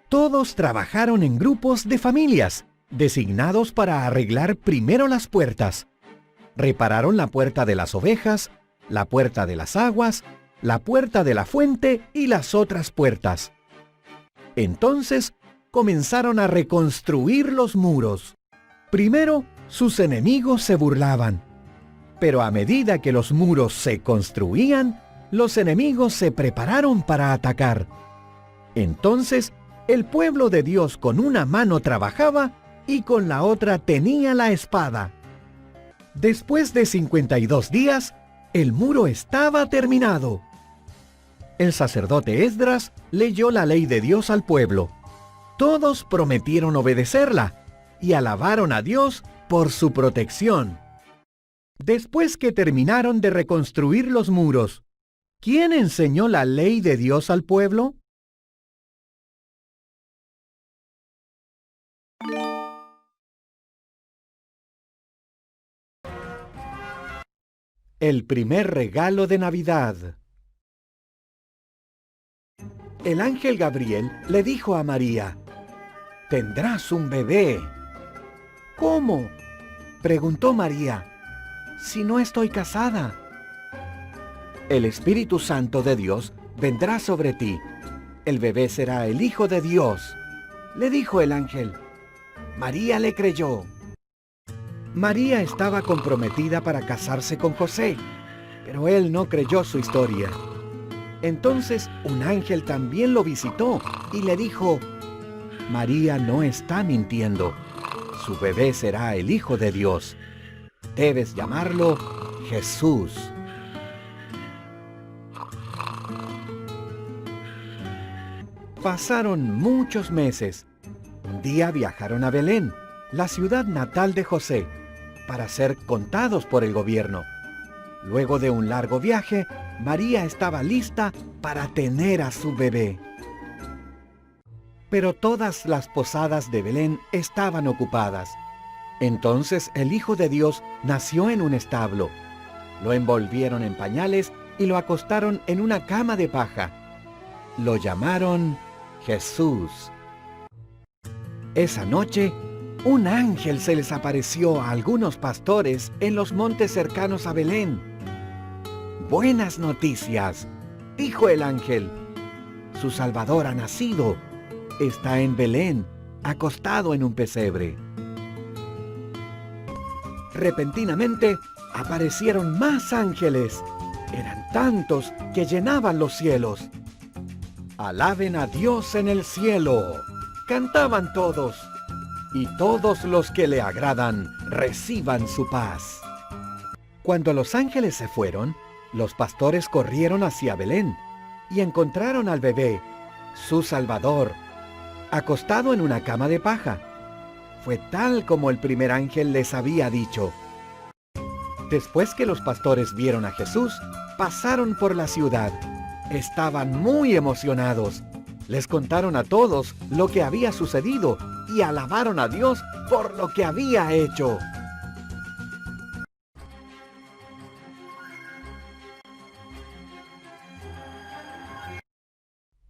Todos trabajaron en grupos de familias, designados para arreglar primero las puertas. Repararon la puerta de las ovejas, la puerta de las aguas, la puerta de la fuente y las otras puertas. Entonces comenzaron a reconstruir los muros. Primero, sus enemigos se burlaban. Pero a medida que los muros se construían, los enemigos se prepararon para atacar. Entonces, el pueblo de Dios con una mano trabajaba y con la otra tenía la espada. Después de 52 días, el muro estaba terminado. El sacerdote Esdras leyó la ley de Dios al pueblo. Todos prometieron obedecerla y alabaron a Dios por su protección. Después que terminaron de reconstruir los muros, ¿quién enseñó la ley de Dios al pueblo? El primer regalo de Navidad. El ángel Gabriel le dijo a María: «Tendrás un bebé». «¿Cómo?», preguntó María, «si no estoy casada». «El Espíritu Santo de Dios vendrá sobre ti. El bebé será el Hijo de Dios», le dijo el ángel. María le creyó. María estaba comprometida para casarse con José, pero él no creyó su historia. Entonces un ángel también lo visitó y le dijo: «María no está mintiendo. Su bebé será el Hijo de Dios. Debes llamarlo Jesús». Pasaron muchos meses. Un día viajaron a Belén, la ciudad natal de José, para ser contados por el gobierno. Luego de un largo viaje, María estaba lista para tener a su bebé. Pero todas las posadas de Belén estaban ocupadas. Entonces el Hijo de Dios nació en un establo. Lo envolvieron en pañales y lo acostaron en una cama de paja. Lo llamaron Jesús. Esa noche, un ángel se les apareció a algunos pastores en los montes cercanos a Belén. «Buenas noticias», dijo el ángel. «Su Salvador ha nacido. Está en Belén, acostado en un pesebre». Repentinamente aparecieron más ángeles. Eran tantos que llenaban los cielos. «Alaben a Dios en el cielo», cantaban todos, «y todos los que le agradan reciban su paz». Cuando los ángeles se fueron, los pastores corrieron hacia Belén y encontraron al bebé, su Salvador, acostado en una cama de paja. Fue tal como el primer ángel les había dicho. Después que los pastores vieron a Jesús, pasaron por la ciudad. Estaban muy emocionados. Les contaron a todos lo que había sucedido y alabaron a Dios por lo que había hecho.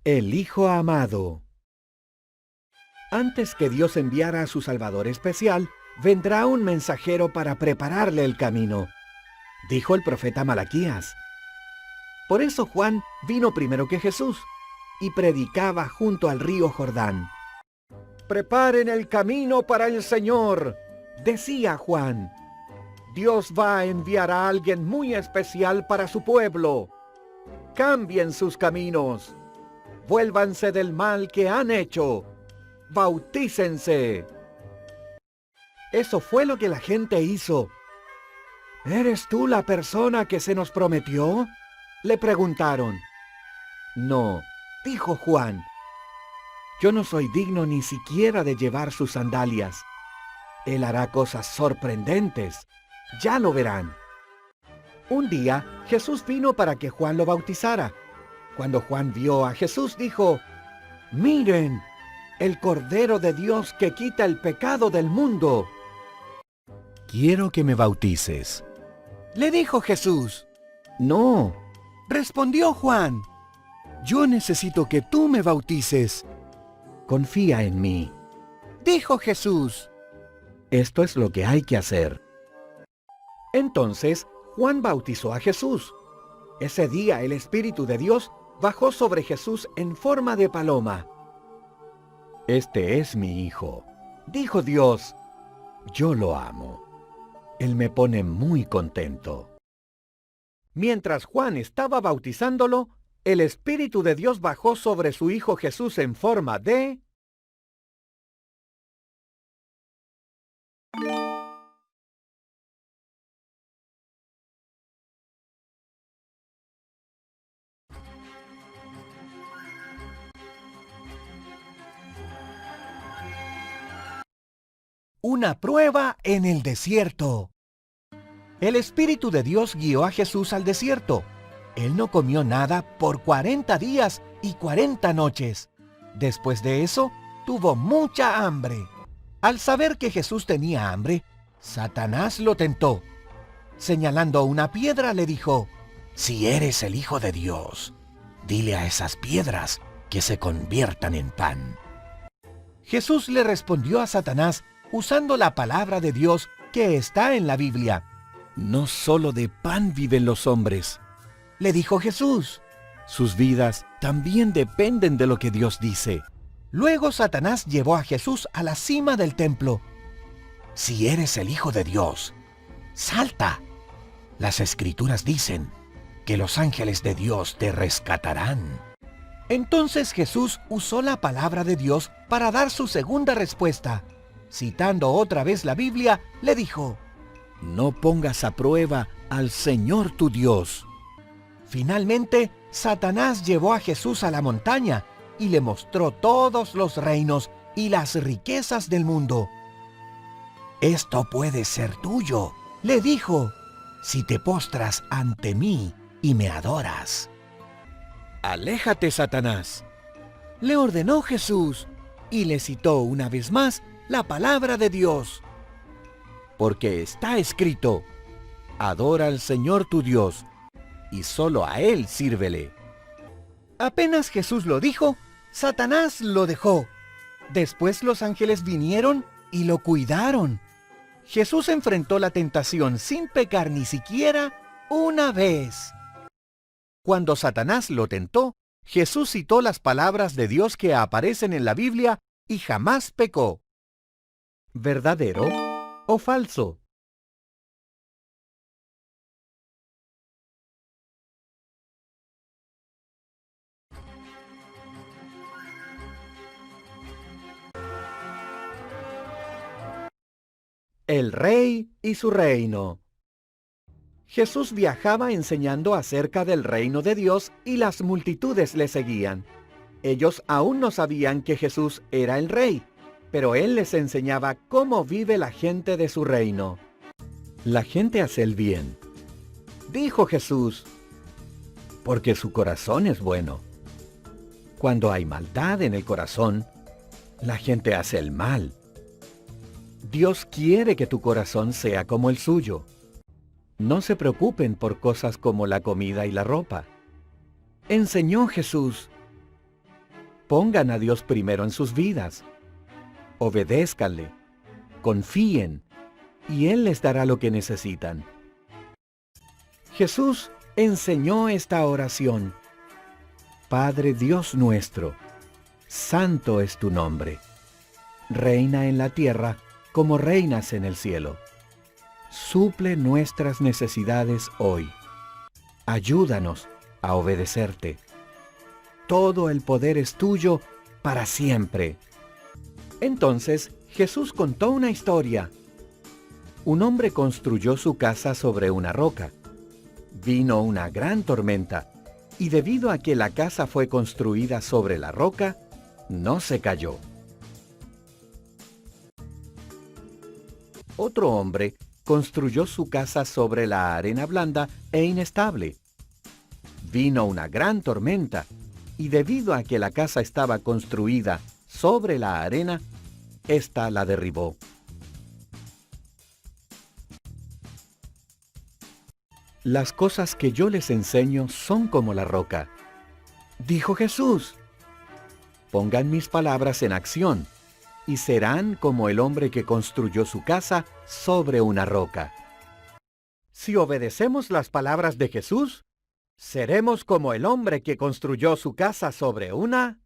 El Hijo amado. Antes que Dios enviara a su Salvador especial, vendrá un mensajero para prepararle el camino, dijo el profeta Malaquías. Por eso Juan vino primero que Jesús y predicaba junto al río Jordán. «Preparen el camino para el Señor», decía Juan. «Dios va a enviar a alguien muy especial para su pueblo. Cambien sus caminos. Vuélvanse del mal que han hecho. Bautícense». Eso fue lo que la gente hizo. «¿Eres tú la persona que se nos prometió?», le preguntaron. «No», dijo Juan. «Yo no soy digno ni siquiera de llevar sus sandalias. Él hará cosas sorprendentes. Ya lo verán». Un día, Jesús vino para que Juan lo bautizara. Cuando Juan vio a Jesús, dijo: «Miren, el Cordero de Dios que quita el pecado del mundo». «Quiero que me bautices», le dijo Jesús. «No», respondió Juan. «Yo necesito que tú me bautices». «Confía en mí», dijo Jesús. «Esto es lo que hay que hacer». Entonces Juan bautizó a Jesús. Ese día el Espíritu de Dios bajó sobre Jesús en forma de paloma. «Este es mi Hijo», dijo Dios. «Yo lo amo. Él me pone muy contento». Mientras Juan estaba bautizándolo, el Espíritu de Dios bajó sobre su Hijo Jesús en forma de... Una prueba en el desierto. El Espíritu de Dios guió a Jesús al desierto. Él no comió nada por 40 días y 40 noches. Después de eso, tuvo mucha hambre. Al saber que Jesús tenía hambre, Satanás lo tentó. Señalando una piedra, le dijo: «Si eres el Hijo de Dios, dile a esas piedras que se conviertan en pan». Jesús le respondió a Satanás usando la palabra de Dios que está en la Biblia. «No solo de pan viven los hombres», le dijo Jesús. «Sus vidas también dependen de lo que Dios dice». Luego Satanás llevó a Jesús a la cima del templo. «Si eres el Hijo de Dios, salta. Las Escrituras dicen que los ángeles de Dios te rescatarán». Entonces Jesús usó la palabra de Dios para dar su segunda respuesta. Citando otra vez la Biblia, le dijo: «No pongas a prueba al Señor tu Dios». Finalmente, Satanás llevó a Jesús a la montaña y le mostró todos los reinos y las riquezas del mundo. «Esto puede ser tuyo», le dijo, «si te postras ante mí y me adoras». «Aléjate, Satanás», le ordenó Jesús, y le citó una vez más la palabra de Dios. Porque está escrito: «Adora al Señor tu Dios, y solo a Él sírvele». Apenas Jesús lo dijo, Satanás lo dejó. Después los ángeles vinieron y lo cuidaron. Jesús enfrentó la tentación sin pecar ni siquiera una vez. Cuando Satanás lo tentó, Jesús citó las palabras de Dios que aparecen en la Biblia y jamás pecó. ¿Verdadero o falso? El rey y su reino. Jesús viajaba enseñando acerca del reino de Dios y las multitudes le seguían. Ellos aún no sabían que Jesús era el rey, pero Él les enseñaba cómo vive la gente de su reino. La gente hace el bien, dijo Jesús, porque su corazón es bueno. Cuando hay maldad en el corazón, la gente hace el mal. Dios quiere que tu corazón sea como el suyo. No se preocupen por cosas como la comida y la ropa. Enseñó Jesús. Pongan a Dios primero en sus vidas. Obedézcanle, confíen, y Él les dará lo que necesitan. Jesús enseñó esta oración: Padre Dios nuestro, santo es tu nombre. Reina en la tierra como reinas en el cielo. Suple nuestras necesidades hoy. Ayúdanos a obedecerte. Todo el poder es tuyo para siempre. Entonces Jesús contó una historia. Un hombre construyó su casa sobre una roca. Vino una gran tormenta, y debido a que la casa fue construida sobre la roca, no se cayó. Otro hombre construyó su casa sobre la arena blanda e inestable. Vino una gran tormenta, y debido a que la casa estaba construida sobre la arena, ésta la derribó. Las cosas que yo les enseño son como la roca. Dijo Jesús: pongan mis palabras en acción, y serán como el hombre que construyó su casa sobre una roca. Si obedecemos las palabras de Jesús, seremos como el hombre que construyó su casa sobre una...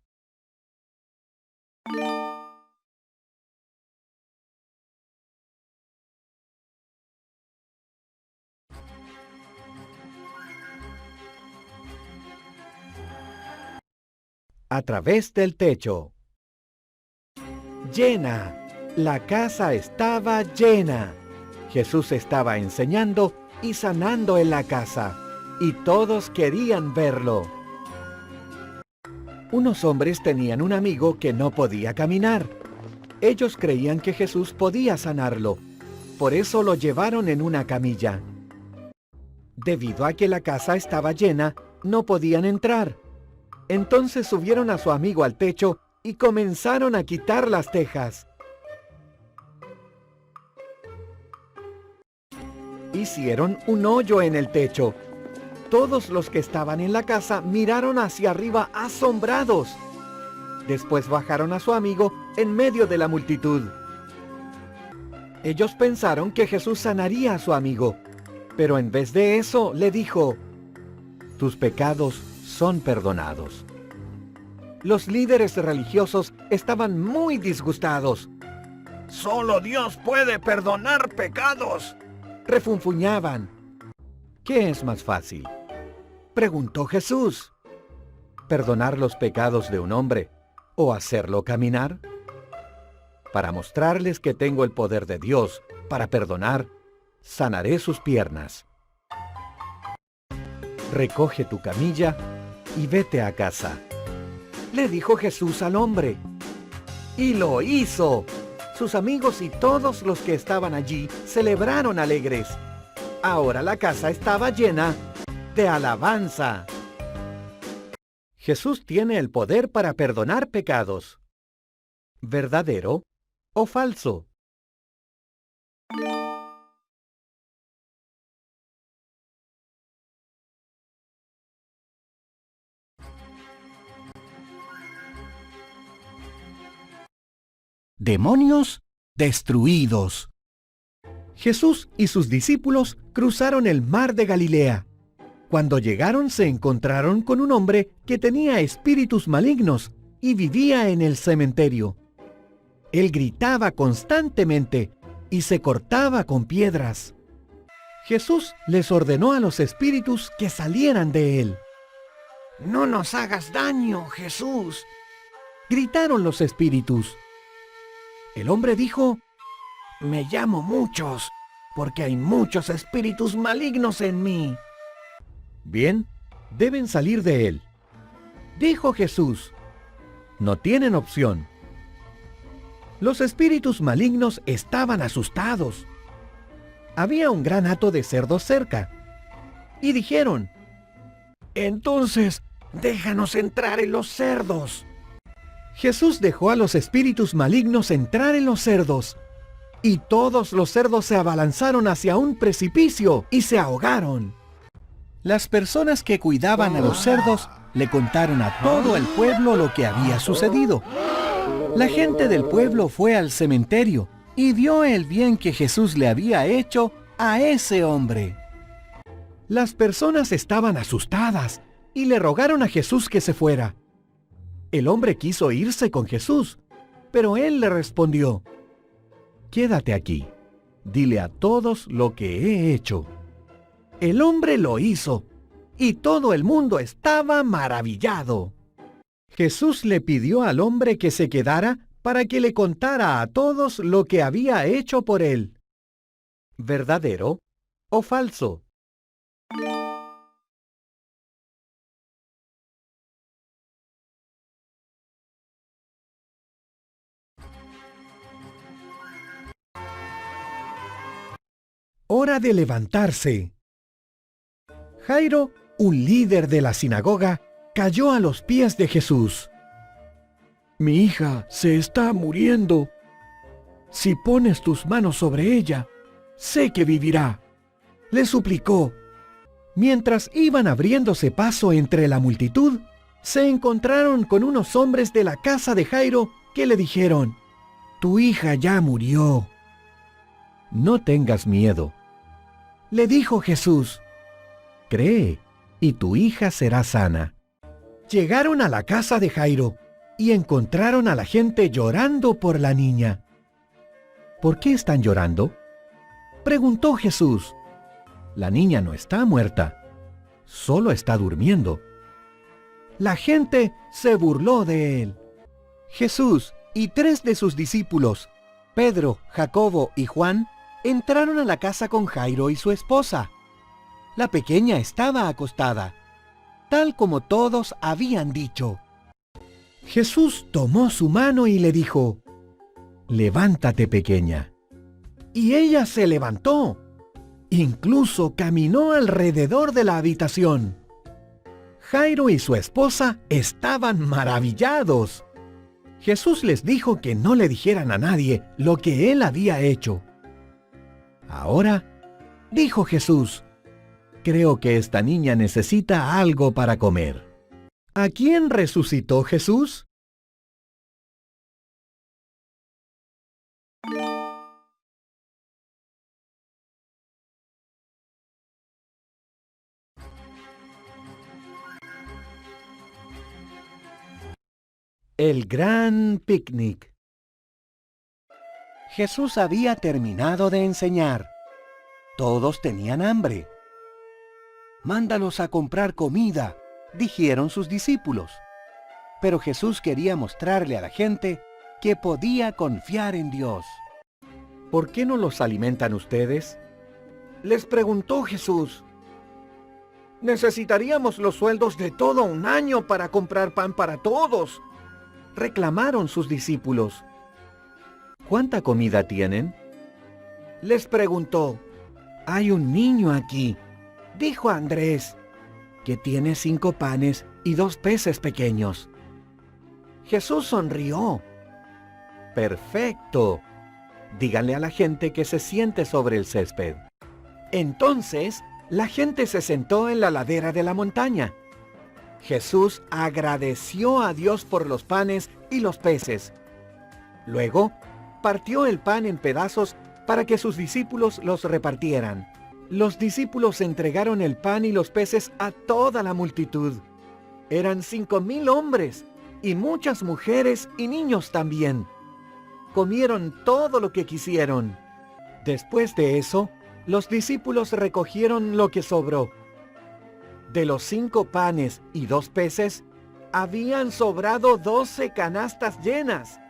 A través del techo. Llena. La casa estaba llena. Jesús estaba enseñando y sanando en la casa, y todos querían verlo. Unos hombres tenían un amigo que no podía caminar. Ellos creían que Jesús podía sanarlo, por eso lo llevaron en una camilla. Debido a que la casa estaba llena, no podían entrar. Entonces subieron a su amigo al techo y comenzaron a quitar las tejas. Hicieron un hoyo en el techo. Todos los que estaban en la casa miraron hacia arriba asombrados. Después bajaron a su amigo en medio de la multitud. Ellos pensaron que Jesús sanaría a su amigo, pero en vez de eso le dijo: «Tus pecados son perdonados». Los líderes religiosos estaban muy disgustados. «Solo Dios puede perdonar pecados», refunfuñaban. «¿Qué es más fácil?», preguntó Jesús. ¿Perdonar los pecados de un hombre o hacerlo caminar? Para mostrarles que tengo el poder de Dios para perdonar, sanaré sus piernas. Recoge tu camilla y vete a casa, le dijo Jesús al hombre. Y lo hizo. Sus amigos y todos los que estaban allí celebraron alegres. Ahora la casa estaba llena de alabanza. Jesús tiene el poder para perdonar pecados. ¿Verdadero o falso? Demonios destruidos. Jesús y sus discípulos cruzaron el mar de Galilea. Cuando llegaron se encontraron con un hombre que tenía espíritus malignos y vivía en el cementerio. Él gritaba constantemente y se cortaba con piedras. Jesús les ordenó a los espíritus que salieran de él. «No nos hagas daño, Jesús», gritaron los espíritus. El hombre dijo: «Me llamo Muchos, porque hay muchos espíritus malignos en mí». «Bien, deben salir de él», dijo Jesús. «No tienen opción». Los espíritus malignos estaban asustados. Había un gran hato de cerdos cerca. Y dijeron: «Entonces, déjanos entrar en los cerdos». Jesús dejó a los espíritus malignos entrar en los cerdos, y todos los cerdos se abalanzaron hacia un precipicio y se ahogaron. Las personas que cuidaban a los cerdos le contaron a todo el pueblo lo que había sucedido. La gente del pueblo fue al cementerio y vio el bien que Jesús le había hecho a ese hombre. Las personas estaban asustadas y le rogaron a Jesús que se fuera. El hombre quiso irse con Jesús, pero él le respondió: «Quédate aquí, dile a todos lo que he hecho». El hombre lo hizo, y todo el mundo estaba maravillado. Jesús le pidió al hombre que se quedara para que le contara a todos lo que había hecho por él. ¿Verdadero o falso? Hora de levantarse. Jairo, un líder de la sinagoga, cayó a los pies de Jesús. «Mi hija se está muriendo. Si pones tus manos sobre ella, sé que vivirá», le suplicó. Mientras iban abriéndose paso entre la multitud, se encontraron con unos hombres de la casa de Jairo que le dijeron: «Tu hija ya murió». «No tengas miedo», le dijo Jesús. «Cree, y tu hija será sana». Llegaron a la casa de Jairo y encontraron a la gente llorando por la niña. «¿Por qué están llorando?», preguntó Jesús. «La niña no está muerta, solo está durmiendo». La gente se burló de él. Jesús y 3 de sus discípulos, Pedro, Jacobo y Juan, entraron a la casa con Jairo y su esposa. La pequeña estaba acostada, tal como todos habían dicho. Jesús tomó su mano y le dijo: «Levántate, pequeña». Y ella se levantó. Incluso caminó alrededor de la habitación. Jairo y su esposa estaban maravillados. Jesús les dijo que no le dijeran a nadie lo que él había hecho. Ahora, dijo Jesús. Creo que esta niña necesita algo para comer. ¿A quién resucitó Jesús? El gran picnic. Jesús había terminado de enseñar. Todos tenían hambre. «Mándalos a comprar comida», dijeron sus discípulos. Pero Jesús quería mostrarle a la gente que podía confiar en Dios. ¿Por qué no los alimentan ustedes?, les preguntó Jesús. Necesitaríamos los sueldos de todo un año para comprar pan para todos, reclamaron sus discípulos. ¿Cuánta comida tienen?, les preguntó. Hay un niño aquí, dijo Andrés, que tiene 5 panes y 2 peces pequeños. Jesús sonrió. Perfecto. Díganle a la gente que se siente sobre el césped. Entonces, la gente se sentó en la ladera de la montaña. Jesús agradeció a Dios por los panes y los peces. Luego, partió el pan en pedazos para que sus discípulos los repartieran. Los discípulos entregaron el pan y los peces a toda la multitud. Eran 5,000 hombres, y muchas mujeres y niños también. Comieron todo lo que quisieron. Después de eso, los discípulos recogieron lo que sobró. De los 5 panes y 2 peces, habían sobrado 12 canastas llenas.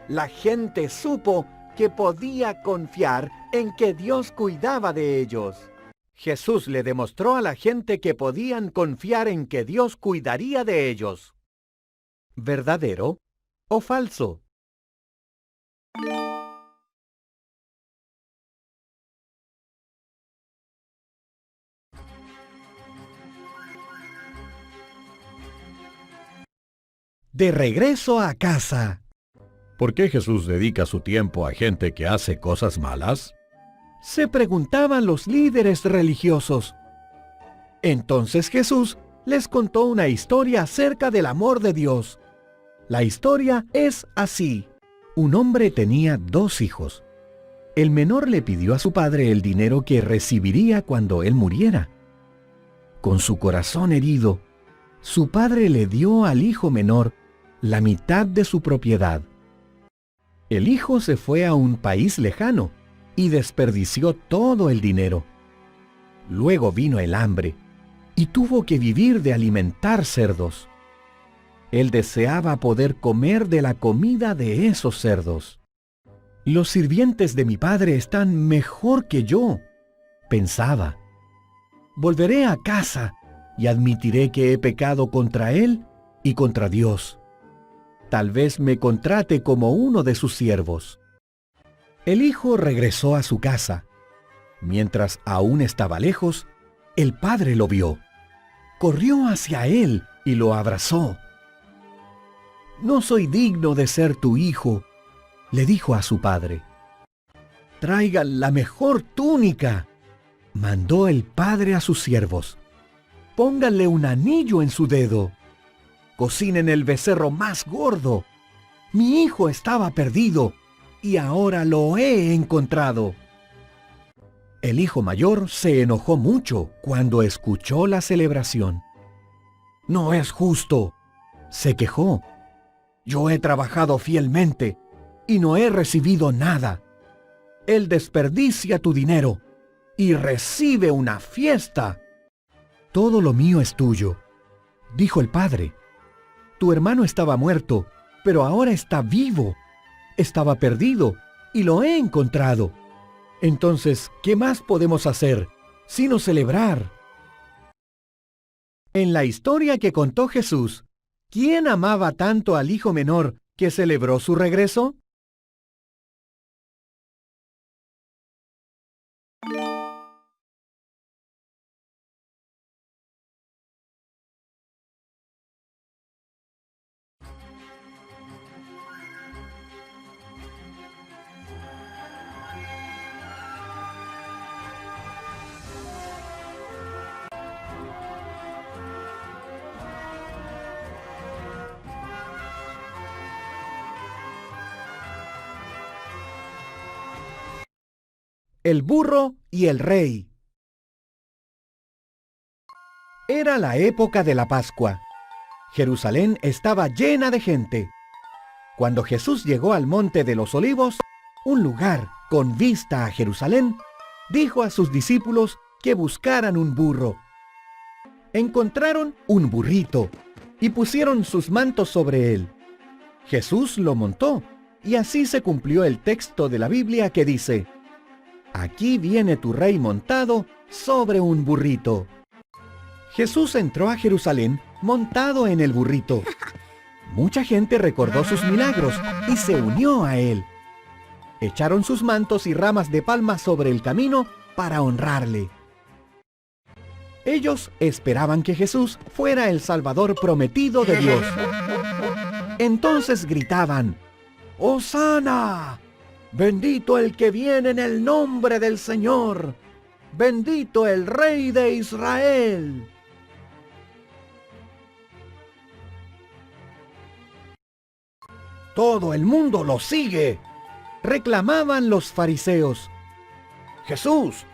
La gente supo que podía confiar en que Dios cuidaba de ellos. Jesús le demostró a la gente que podían confiar en que Dios cuidaría de ellos. ¿Verdadero o falso? De regreso a casa. ¿Por qué Jesús dedica su tiempo a gente que hace cosas malas? Se preguntaban los líderes religiosos. Entonces Jesús les contó una historia acerca del amor de Dios. La historia es así. Un hombre tenía 2 hijos. El menor le pidió a su padre el dinero que recibiría cuando él muriera. Con su corazón herido, su padre le dio al hijo menor la mitad de su propiedad. El hijo se fue a un país lejano y desperdició todo el dinero. Luego vino el hambre y tuvo que vivir de alimentar cerdos. Él deseaba poder comer de la comida de esos cerdos. Los sirvientes de mi padre están mejor que yo, pensaba. Volveré a casa y admitiré que he pecado contra él y contra Dios. Tal vez me contrate como uno de sus siervos. El hijo regresó a su casa. Mientras aún estaba lejos, el padre lo vio. Corrió hacia él y lo abrazó. «No soy digno de ser tu hijo», le dijo a su padre. «Traigan la mejor túnica», mandó el padre a sus siervos. «Pónganle un anillo en su dedo. Cocinen el becerro más gordo. Mi hijo estaba perdido y ahora lo he encontrado». El hijo mayor se enojó mucho cuando escuchó la celebración. «No es justo», se quejó. «Yo he trabajado fielmente y no he recibido nada. Él desperdicia tu dinero y recibe una fiesta». «Todo lo mío es tuyo», dijo el padre. «Tu hermano estaba muerto, pero ahora está vivo. Estaba perdido y lo he encontrado. Entonces, ¿qué más podemos hacer sino celebrar?» En la historia que contó Jesús, ¿quién amaba tanto al hijo menor que celebró su regreso? el burro y el rey. Era la época de la Pascua. Jerusalén estaba llena de gente. Cuando Jesús llegó al Monte de los Olivos, un lugar con vista a Jerusalén, dijo a sus discípulos que buscaran un burro. Encontraron un burrito y pusieron sus mantos sobre él. Jesús lo montó, y así se cumplió el texto de la Biblia que dice: «Aquí viene tu rey montado sobre un burrito». Jesús entró a Jerusalén montado en el burrito. Mucha gente recordó sus milagros y se unió a él. Echaron sus mantos y ramas de palma sobre el camino para honrarle. Ellos esperaban que Jesús fuera el Salvador prometido de Dios. Entonces gritaban: «¡Hosana! ¡Bendito el que viene en el nombre del Señor! ¡Bendito el Rey de Israel!». «¡Todo el mundo lo sigue!», reclamaban los fariseos. «Jesús,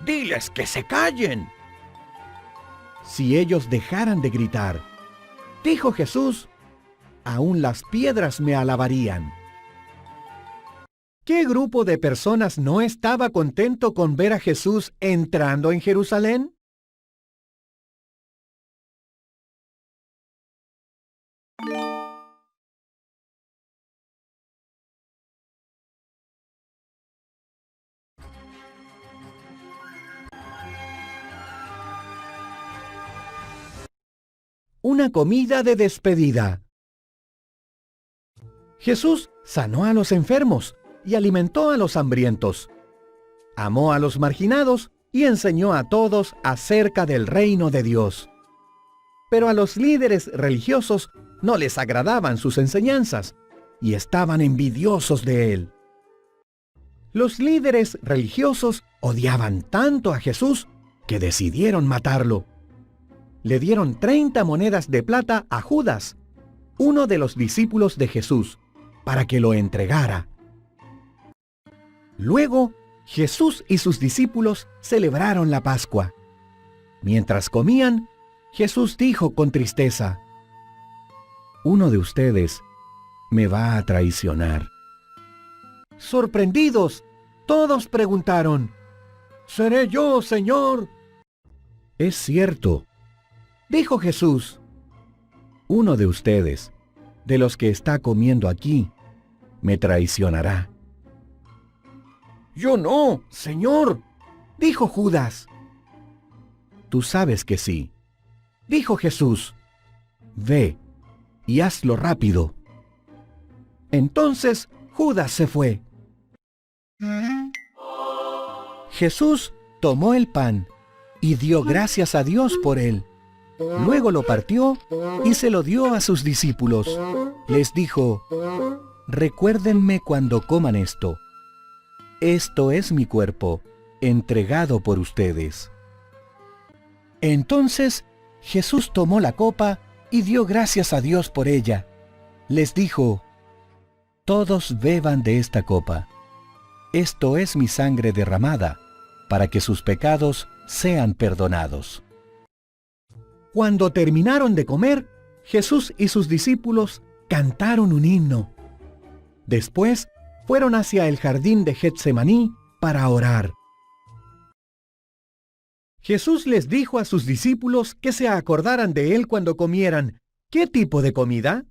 diles que se callen». Si ellos dejaran de gritar, dijo Jesús, aún las piedras me alabarían. ¿Qué grupo de personas no estaba contento con ver a Jesús entrando en Jerusalén? Una comida de despedida. Jesús sanó a los enfermos y alimentó a los hambrientos. Amó a los marginados y enseñó a todos acerca del reino de Dios. Pero a los líderes religiosos no les agradaban sus enseñanzas y estaban envidiosos de él. Los líderes religiosos odiaban tanto a Jesús que decidieron matarlo. Le dieron 30 monedas de plata a Judas, uno de los discípulos de Jesús, para que lo entregara. Luego, Jesús y sus discípulos celebraron la Pascua. Mientras comían, Jesús dijo con tristeza: «Uno de ustedes me va a traicionar». Sorprendidos, todos preguntaron: «¿Seré yo, Señor?». «Es cierto», dijo Jesús, «uno de ustedes, de los que está comiendo aquí, me traicionará». «Yo no, Señor», dijo Judas. «Tú sabes que sí», dijo Jesús. «Ve y hazlo rápido». Entonces Judas se fue. Jesús tomó el pan y dio gracias a Dios por él. Luego lo partió y se lo dio a sus discípulos. Les dijo: «Recuérdenme cuando coman esto. Esto es mi cuerpo, entregado por ustedes». Entonces Jesús tomó la copa y dio gracias a Dios por ella. Les dijo: «Todos beban de esta copa. Esto es mi sangre derramada, para que sus pecados sean perdonados». Cuando terminaron de comer, Jesús y sus discípulos cantaron un himno. Después fueron hacia el jardín de Getsemaní para orar. Jesús les dijo a sus discípulos que se acordaran de él cuando comieran. ¿Qué tipo de comida?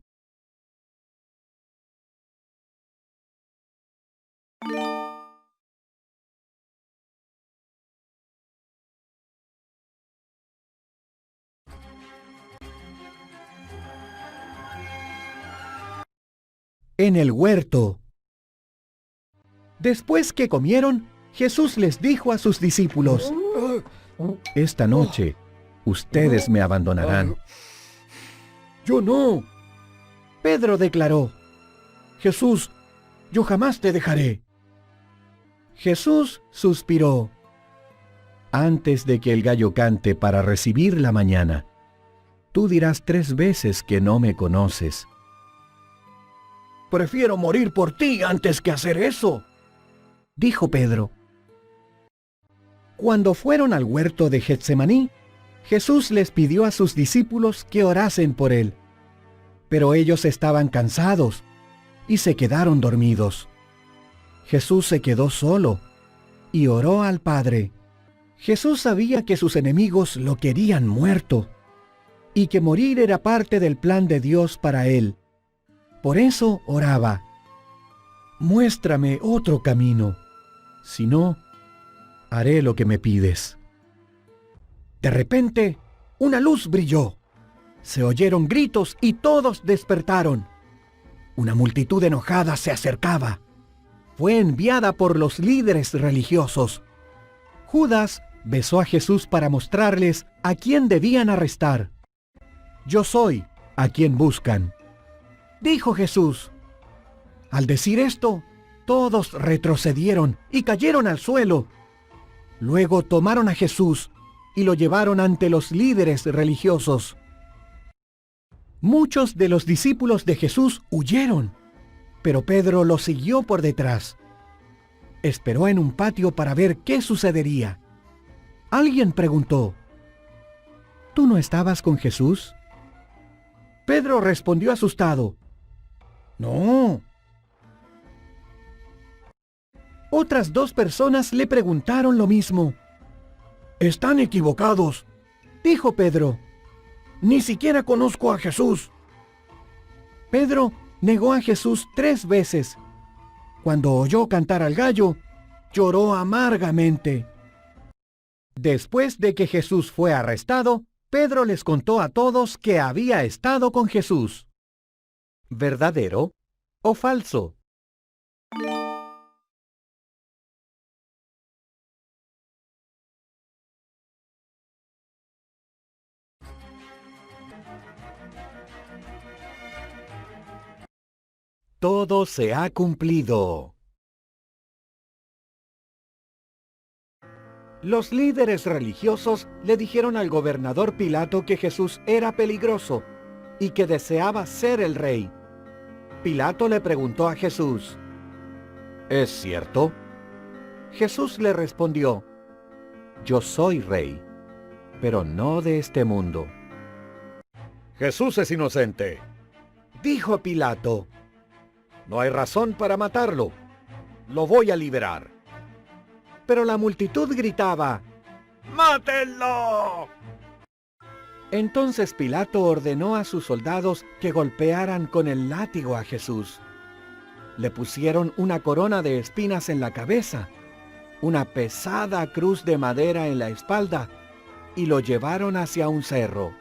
En el huerto. Después que comieron, Jesús les dijo a sus discípulos: «Esta noche, ustedes me abandonarán». «Yo no», Pedro declaró. «Jesús, yo jamás te dejaré». Jesús suspiró: «Antes de que el gallo cante para recibir la mañana, tú dirás 3 veces que no me conoces». «Prefiero morir por ti antes que hacer eso», dijo Pedro. Cuando fueron al huerto de Getsemaní, Jesús les pidió a sus discípulos que orasen por él. Pero ellos estaban cansados y se quedaron dormidos. Jesús se quedó solo y oró al Padre. Jesús sabía que sus enemigos lo querían muerto y que morir era parte del plan de Dios para él. Por eso oraba: muéstrame otro camino, si no, haré lo que me pides. De repente, una luz brilló. Se oyeron gritos y todos despertaron. Una multitud enojada se acercaba. Fue enviada por los líderes religiosos. Judas besó a Jesús para mostrarles a quién debían arrestar. Yo soy a quien buscan, dijo Jesús. Al decir esto, todos retrocedieron y cayeron al suelo. Luego tomaron a Jesús y lo llevaron ante los líderes religiosos. Muchos de los discípulos de Jesús huyeron, pero Pedro lo siguió por detrás. Esperó en un patio para ver qué sucedería. Alguien preguntó: ¿tú no estabas con Jesús? Pedro respondió asustado: no. Otras 2 personas le preguntaron lo mismo. Están equivocados, dijo Pedro. Ni siquiera conozco a Jesús. Pedro negó a Jesús 3 veces. Cuando oyó cantar al gallo, lloró amargamente. Después de que Jesús fue arrestado, Pedro les contó a todos que había estado con Jesús. ¿Verdadero o falso? Todo se ha cumplido. Los líderes religiosos le dijeron al gobernador Pilato que Jesús era peligroso y que deseaba ser el rey. Pilato le preguntó a Jesús: ¿es cierto? Jesús le respondió: yo soy rey, pero no de este mundo. Jesús es inocente. Dijo Pilato. No hay razón para matarlo. Lo voy a liberar. Pero la multitud gritaba: ¡mátenlo! Entonces Pilato ordenó a sus soldados que golpearan con el látigo a Jesús. Le pusieron una corona de espinas en la cabeza, una pesada cruz de madera en la espalda, y lo llevaron hacia un cerro.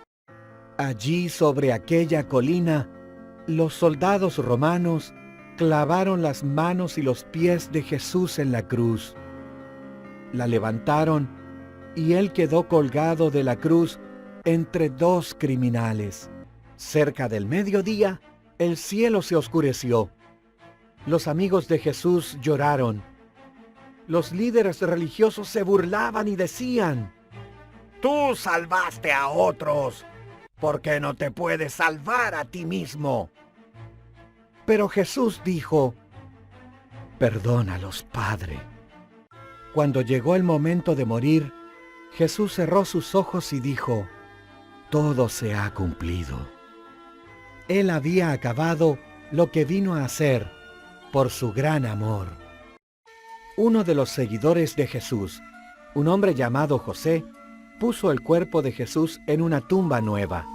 Allí, sobre aquella colina, los soldados romanos clavaron las manos y los pies de Jesús en la cruz. La levantaron y él quedó colgado de la cruz entre 2 criminales. Cerca del mediodía, el cielo se oscureció. Los amigos de Jesús lloraron. Los líderes religiosos se burlaban y decían: Tú salvaste a otros. ¿Por qué no te puedes salvar a ti mismo? Pero Jesús dijo: perdónalos, Padre. Cuando llegó el momento de morir, Jesús cerró sus ojos y dijo: todo se ha cumplido. Él había acabado lo que vino a hacer por su gran amor. Uno de los seguidores de Jesús, un hombre llamado José, puso el cuerpo de Jesús en una tumba nueva.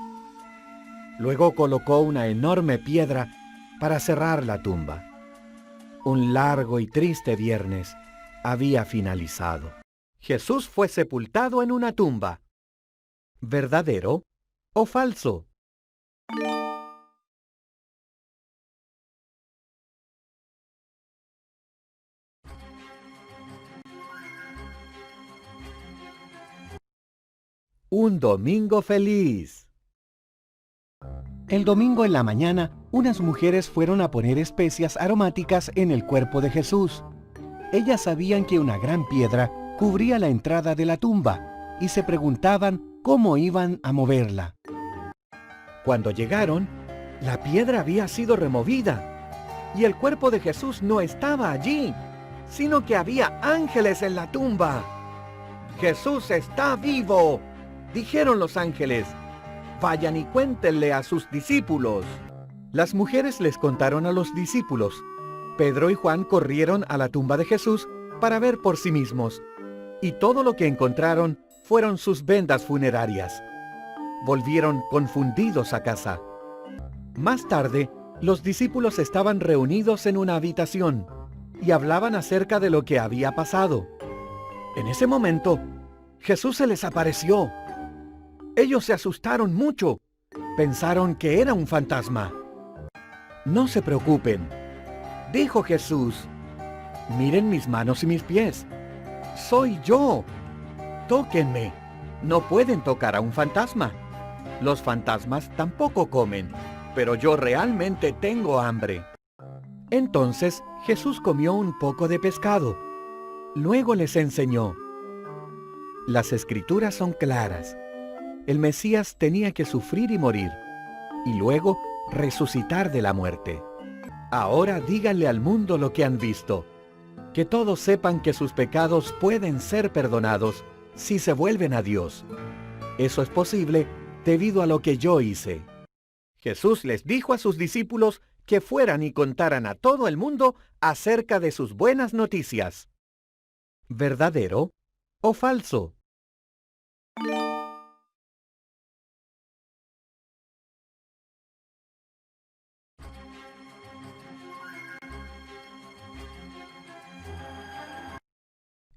Luego colocó una enorme piedra para cerrar la tumba. Un largo y triste viernes había finalizado. Jesús fue sepultado en una tumba. ¿Verdadero o falso? Un domingo feliz. El domingo en la mañana, unas mujeres fueron a poner especias aromáticas en el cuerpo de Jesús. Ellas sabían que una gran piedra cubría la entrada de la tumba y se preguntaban cómo iban a moverla. Cuando llegaron, la piedra había sido removida y el cuerpo de Jesús no estaba allí, sino que había ángeles en la tumba. Jesús está vivo, dijeron los ángeles. Vayan y cuéntenle a sus discípulos. Las mujeres les contaron a los discípulos. Pedro y Juan corrieron a la tumba de Jesús para ver por sí mismos, y todo lo que encontraron fueron sus vendas funerarias. Volvieron confundidos a casa. Más tarde, los discípulos estaban reunidos en una habitación y hablaban acerca de lo que había pasado. En ese momento, Jesús se les apareció. Ellos se asustaron mucho. Pensaron que era un fantasma. No se preocupen, dijo Jesús. Miren mis manos y mis pies. Soy yo. Tóquenme. No pueden tocar a un fantasma. Los fantasmas tampoco comen, pero yo realmente tengo hambre. Entonces Jesús comió un poco de pescado. Luego les enseñó. Las escrituras son claras. El Mesías tenía que sufrir y morir, y luego resucitar de la muerte. Ahora díganle al mundo lo que han visto. Que todos sepan que sus pecados pueden ser perdonados si se vuelven a Dios. Eso es posible debido a lo que yo hice. Jesús les dijo a sus discípulos que fueran y contaran a todo el mundo acerca de sus buenas noticias. ¿Verdadero o falso?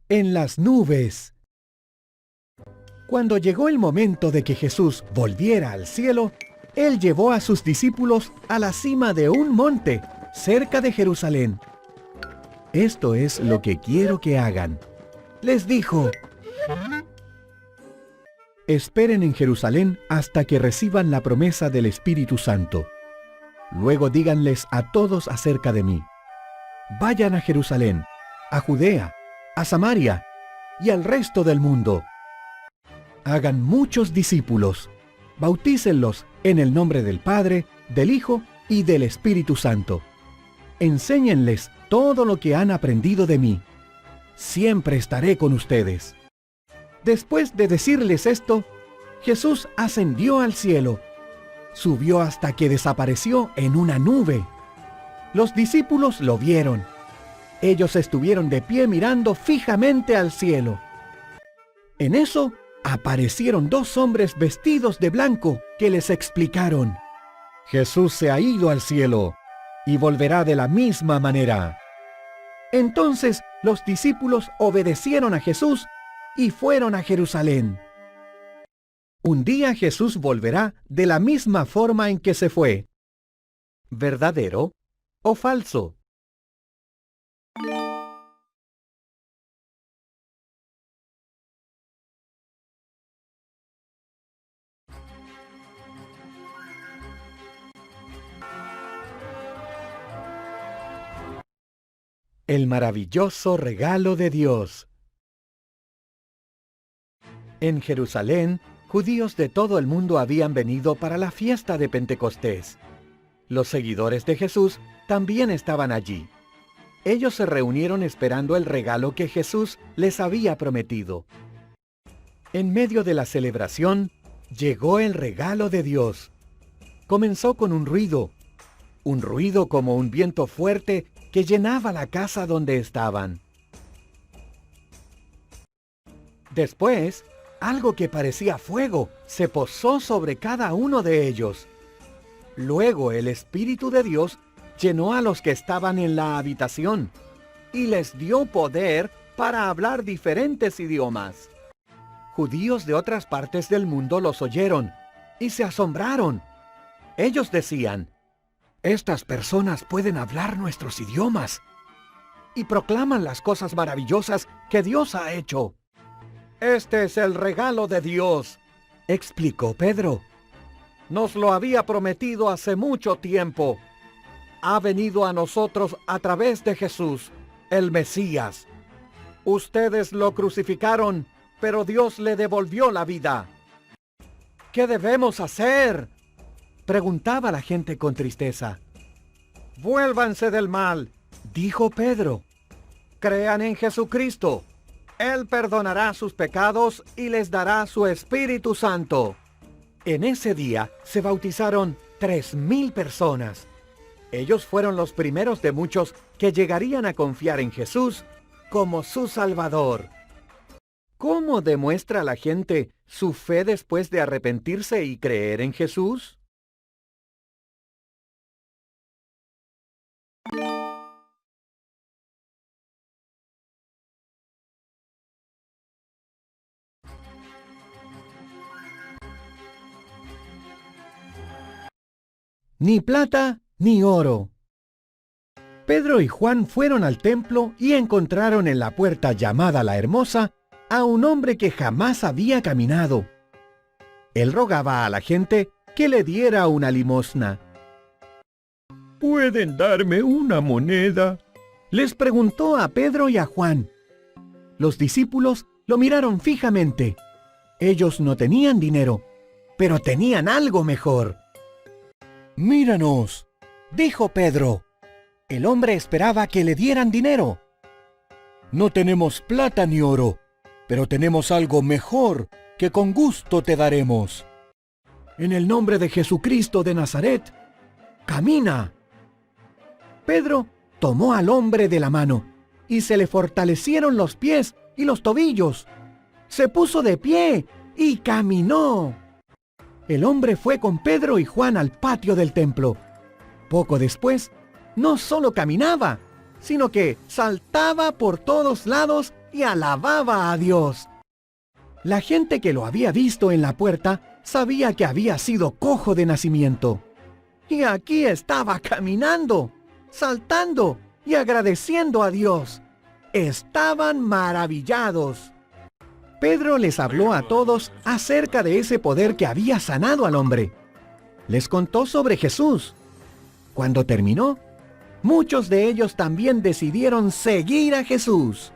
En las nubes. Cuando llegó el momento de que Jesús volviera al cielo, Él llevó a sus discípulos a la cima de un monte, cerca de Jerusalén. Esto es lo que quiero que hagan. Les dijo: esperen en Jerusalén hasta que reciban la promesa del Espíritu Santo. Luego díganles a todos acerca de mí. Vayan a Jerusalén, a Judea, a Samaria y al resto del mundo. Hagan muchos discípulos. Bautícenlos en el nombre del Padre, del Hijo y del Espíritu Santo. Enséñenles todo lo que han aprendido de mí. Siempre estaré con ustedes. Después de decirles esto, Jesús ascendió al cielo. Subió hasta que desapareció en una nube. Los discípulos lo vieron. Ellos estuvieron de pie mirando fijamente al cielo. En eso, aparecieron dos hombres vestidos de blanco que les explicaron: Jesús se ha ido al cielo y volverá de la misma manera. Entonces los discípulos obedecieron a Jesús y fueron a Jerusalén. Un día Jesús volverá de la misma forma en que se fue. ¿Verdadero o falso? El maravilloso regalo de Dios. En Jerusalén, judíos de todo el mundo habían venido para la fiesta de Pentecostés. Los seguidores de Jesús también estaban allí. Ellos se reunieron esperando el regalo que Jesús les había prometido. En medio de la celebración, llegó el regalo de Dios. Comenzó con un ruido como un viento fuerte que llenaba la casa donde estaban. Después, algo que parecía fuego se posó sobre cada uno de ellos. Luego el Espíritu de Dios llenó a los que estaban en la habitación y les dio poder para hablar diferentes idiomas. Judíos de otras partes del mundo los oyeron y se asombraron. Ellos decían: estas personas pueden hablar nuestros idiomas, y proclaman las cosas maravillosas que Dios ha hecho. Este es el regalo de Dios, explicó Pedro. Nos lo había prometido hace mucho tiempo. Ha venido a nosotros a través de Jesús, el Mesías. Ustedes lo crucificaron, pero Dios le devolvió la vida. ¿Qué debemos hacer?, preguntaba la gente con tristeza. Vuélvanse del mal, dijo Pedro. Crean en Jesucristo. Él perdonará sus pecados y les dará su Espíritu Santo. En ese día se bautizaron 3,000 personas. Ellos fueron los primeros de muchos que llegarían a confiar en Jesús como su Salvador. ¿Cómo demuestra la gente su fe después de arrepentirse y creer en Jesús? Ni plata ni oro. Pedro y Juan fueron al templo y encontraron en la puerta llamada la Hermosa a un hombre que jamás había caminado. Él rogaba a la gente que le diera una limosna. ¿Pueden darme una moneda? Les preguntó a Pedro y a Juan. Los discípulos lo miraron fijamente. Ellos no tenían dinero, pero tenían algo mejor. «Míranos», dijo Pedro. El hombre esperaba que le dieran dinero. «No tenemos plata ni oro, pero tenemos algo mejor que con gusto te daremos. En el nombre de Jesucristo de Nazaret, camina». Pedro tomó al hombre de la mano y se le fortalecieron los pies y los tobillos. Se puso de pie y caminó. El hombre fue con Pedro y Juan al patio del templo. Poco después, no solo caminaba, sino que saltaba por todos lados y alababa a Dios. La gente que lo había visto en la puerta sabía que había sido cojo de nacimiento. Y aquí estaba caminando, saltando y agradeciendo a Dios. Estaban maravillados. Pedro les habló a todos acerca de ese poder que había sanado al hombre. Les contó sobre Jesús. Cuando terminó, muchos de ellos también decidieron seguir a Jesús.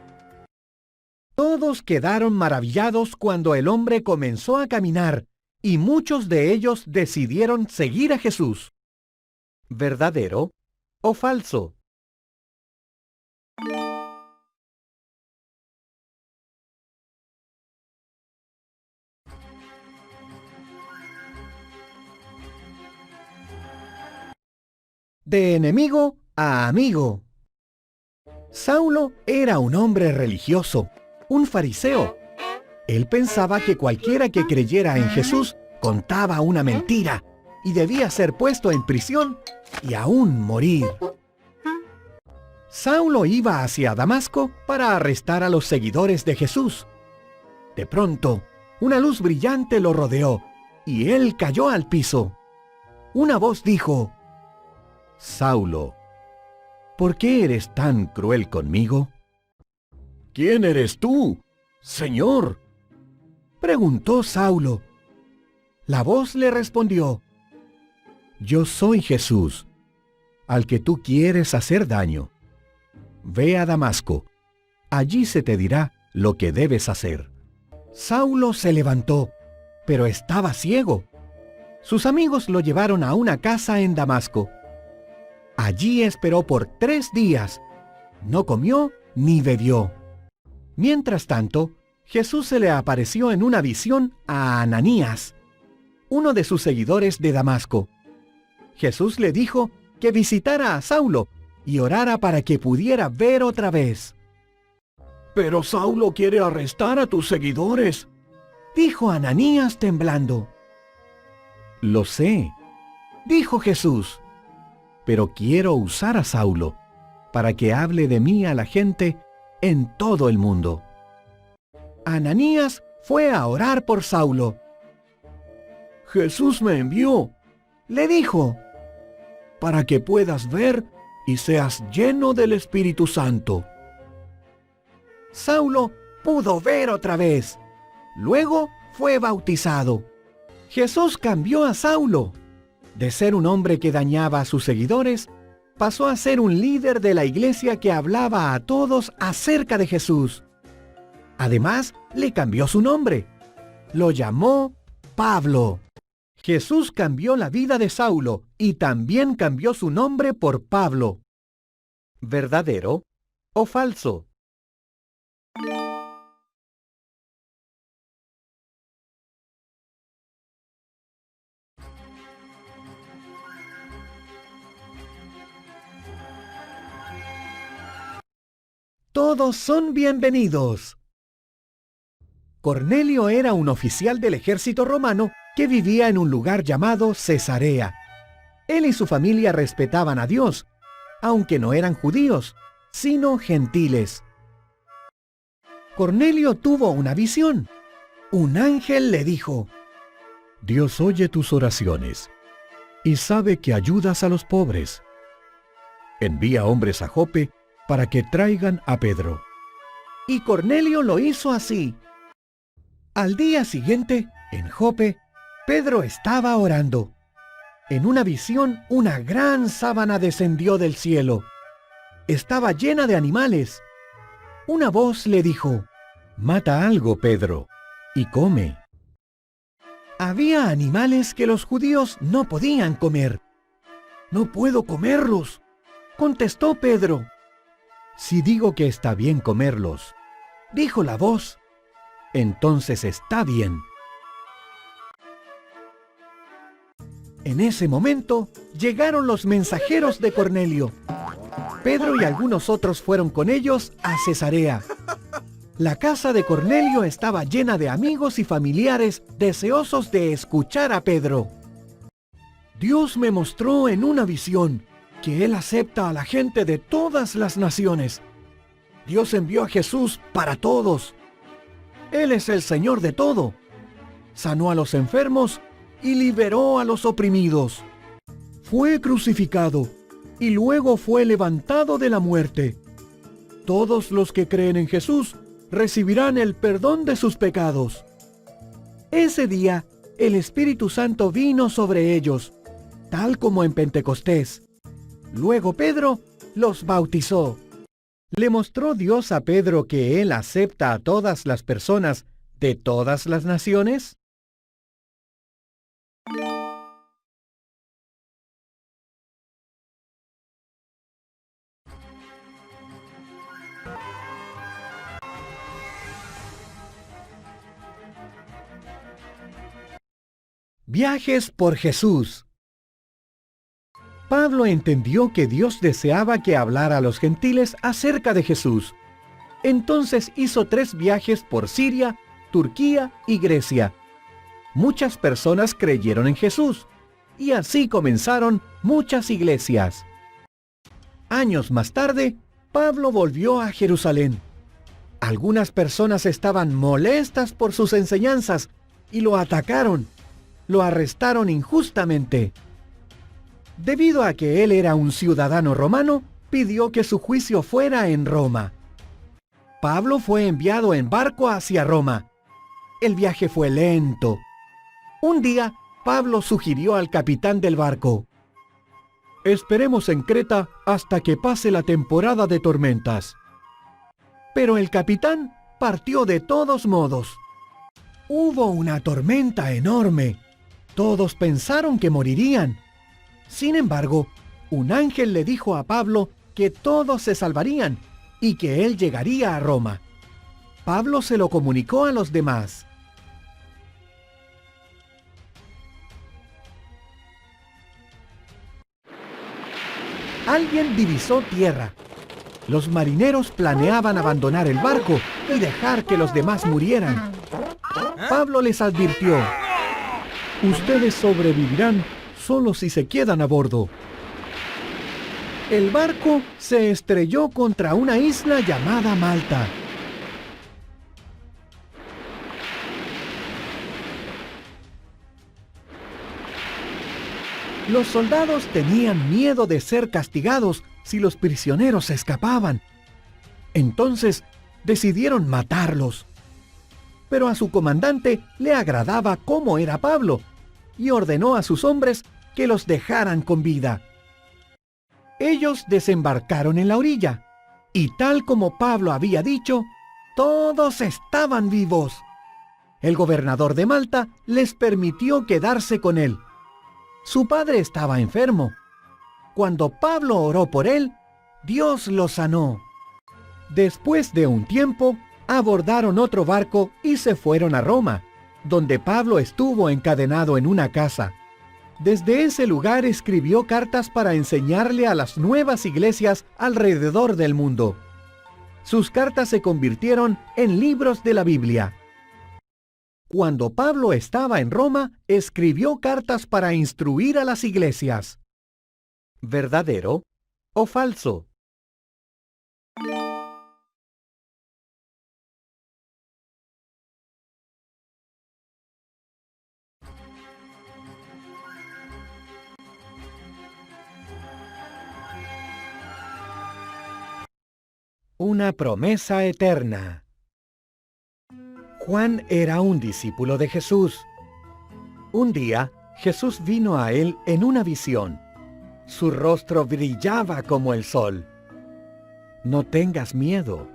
Todos quedaron maravillados cuando el hombre comenzó a caminar, y muchos de ellos decidieron seguir a Jesús. ¿Verdadero o falso? De enemigo a amigo. Saulo era un hombre religioso, un fariseo. Él pensaba que cualquiera que creyera en Jesús contaba una mentira y debía ser puesto en prisión y aún morir. Saulo iba hacia Damasco para arrestar a los seguidores de Jesús. De pronto, una luz brillante lo rodeó y él cayó al piso. Una voz dijo: «Saulo, ¿por qué eres tan cruel conmigo?» ¿Quién eres tú, Señor? Preguntó Saulo. La voz le respondió: «Yo soy Jesús, al que tú quieres hacer daño. Ve a Damasco, allí se te dirá lo que debes hacer». Saulo se levantó, pero estaba ciego. Sus amigos lo llevaron a una casa en Damasco. Allí esperó por 3 días. No comió ni bebió. Mientras tanto, Jesús se le apareció en una visión a Ananías, uno de sus seguidores de Damasco. Jesús le dijo que visitara a Saulo y orara para que pudiera ver otra vez. Pero Saulo quiere arrestar a tus seguidores, dijo Ananías temblando. Lo sé, dijo Jesús, pero quiero usar a Saulo para que hable de mí a la gente en todo el mundo. Ananías fue a orar por Saulo. Jesús me envió, le dijo, para que puedas ver y seas lleno del Espíritu Santo. Saulo pudo ver otra vez. Luego fue bautizado. Jesús cambió a Saulo. De ser un hombre que dañaba a sus seguidores, pasó a ser un líder de la iglesia que hablaba a todos acerca de Jesús. Además, le cambió su nombre. Lo llamó Pablo. Jesús cambió la vida de Saulo y también cambió su nombre por Pablo. ¿Verdadero o falso? Todos son bienvenidos. Cornelio era un oficial del ejército romano que vivía en un lugar llamado Cesarea. Él y su familia respetaban a Dios, aunque no eran judíos, sino gentiles. Cornelio tuvo una visión. Un ángel le dijo: Dios oye tus oraciones y sabe que ayudas a los pobres. Envía hombres a Jope para que traigan a Pedro. Y Cornelio lo hizo así. Al día siguiente, en Jope, Pedro estaba orando. En una visión, una gran sábana descendió del cielo. Estaba llena de animales. Una voz le dijo: Mata algo, Pedro, y come. Había animales que los judíos no podían comer. «No puedo comerlos», contestó Pedro. Si digo que está bien comerlos, Dijo la voz, entonces está bien. en ese momento llegaron los mensajeros de Cornelio. Pedro y algunos otros fueron con ellos a Cesarea. La casa de Cornelio estaba llena de amigos y familiares deseosos de escuchar a Pedro. Dios me mostró en una visión que Él acepta a la gente de todas las naciones. Dios envió a Jesús para todos. Él es el Señor de todo. Sanó a los enfermos y liberó a los oprimidos. Fue crucificado y luego fue levantado de la muerte. Todos los que creen en Jesús recibirán el perdón de sus pecados. Ese día, el Espíritu Santo vino sobre ellos, tal como en Pentecostés. Luego Pedro los bautizó. ¿Le mostró Dios a Pedro que Él acepta a todas las personas de todas las naciones? Viajes por Jesús. Pablo entendió que Dios deseaba que hablara a los gentiles acerca de Jesús. Entonces hizo 3 viajes por Siria, Turquía y Grecia. Muchas personas creyeron en Jesús, y así comenzaron muchas iglesias. Años más tarde, Pablo volvió a Jerusalén. Algunas personas estaban molestas por sus enseñanzas y lo atacaron. Lo arrestaron injustamente. Debido a que él era un ciudadano romano, pidió que su juicio fuera en Roma. Pablo fue enviado en barco hacia Roma. El viaje fue lento. Un día, Pablo sugirió al capitán del barco: Esperemos en Creta hasta que pase la temporada de tormentas. Pero el capitán partió de todos modos. Hubo una tormenta enorme. Todos pensaron que morirían. Sin embargo, un ángel le dijo a Pablo que todos se salvarían y que él llegaría a Roma. Pablo se lo comunicó a los demás. Alguien divisó tierra. Los marineros planeaban abandonar el barco y dejar que los demás murieran. Pablo les advirtió: Ustedes sobrevivirán solo si se quedan a bordo. El barco se estrelló contra una isla llamada Malta. Los soldados tenían miedo de ser castigados si los prisioneros escapaban. Entonces decidieron matarlos. Pero a su comandante le agradaba cómo era Pablo y ordenó a sus hombres que los dejaran con vida. Ellos desembarcaron en la orilla, y tal como Pablo había dicho, todos estaban vivos. El gobernador de Malta les permitió quedarse con él. Su padre estaba enfermo. Cuando Pablo oró por él, Dios lo sanó. Después de un tiempo, abordaron otro barco y se fueron a Roma, donde Pablo estuvo encadenado en una casa. Desde ese lugar escribió cartas para enseñarle a las nuevas iglesias alrededor del mundo. Sus cartas se convirtieron en libros de la Biblia. Cuando Pablo estaba en Roma, escribió cartas para instruir a las iglesias. ¿Verdadero o falso? Una promesa eterna. Juan era un discípulo de Jesús. Un día, Jesús vino a él en una visión. Su rostro brillaba como el sol. «No tengas miedo»,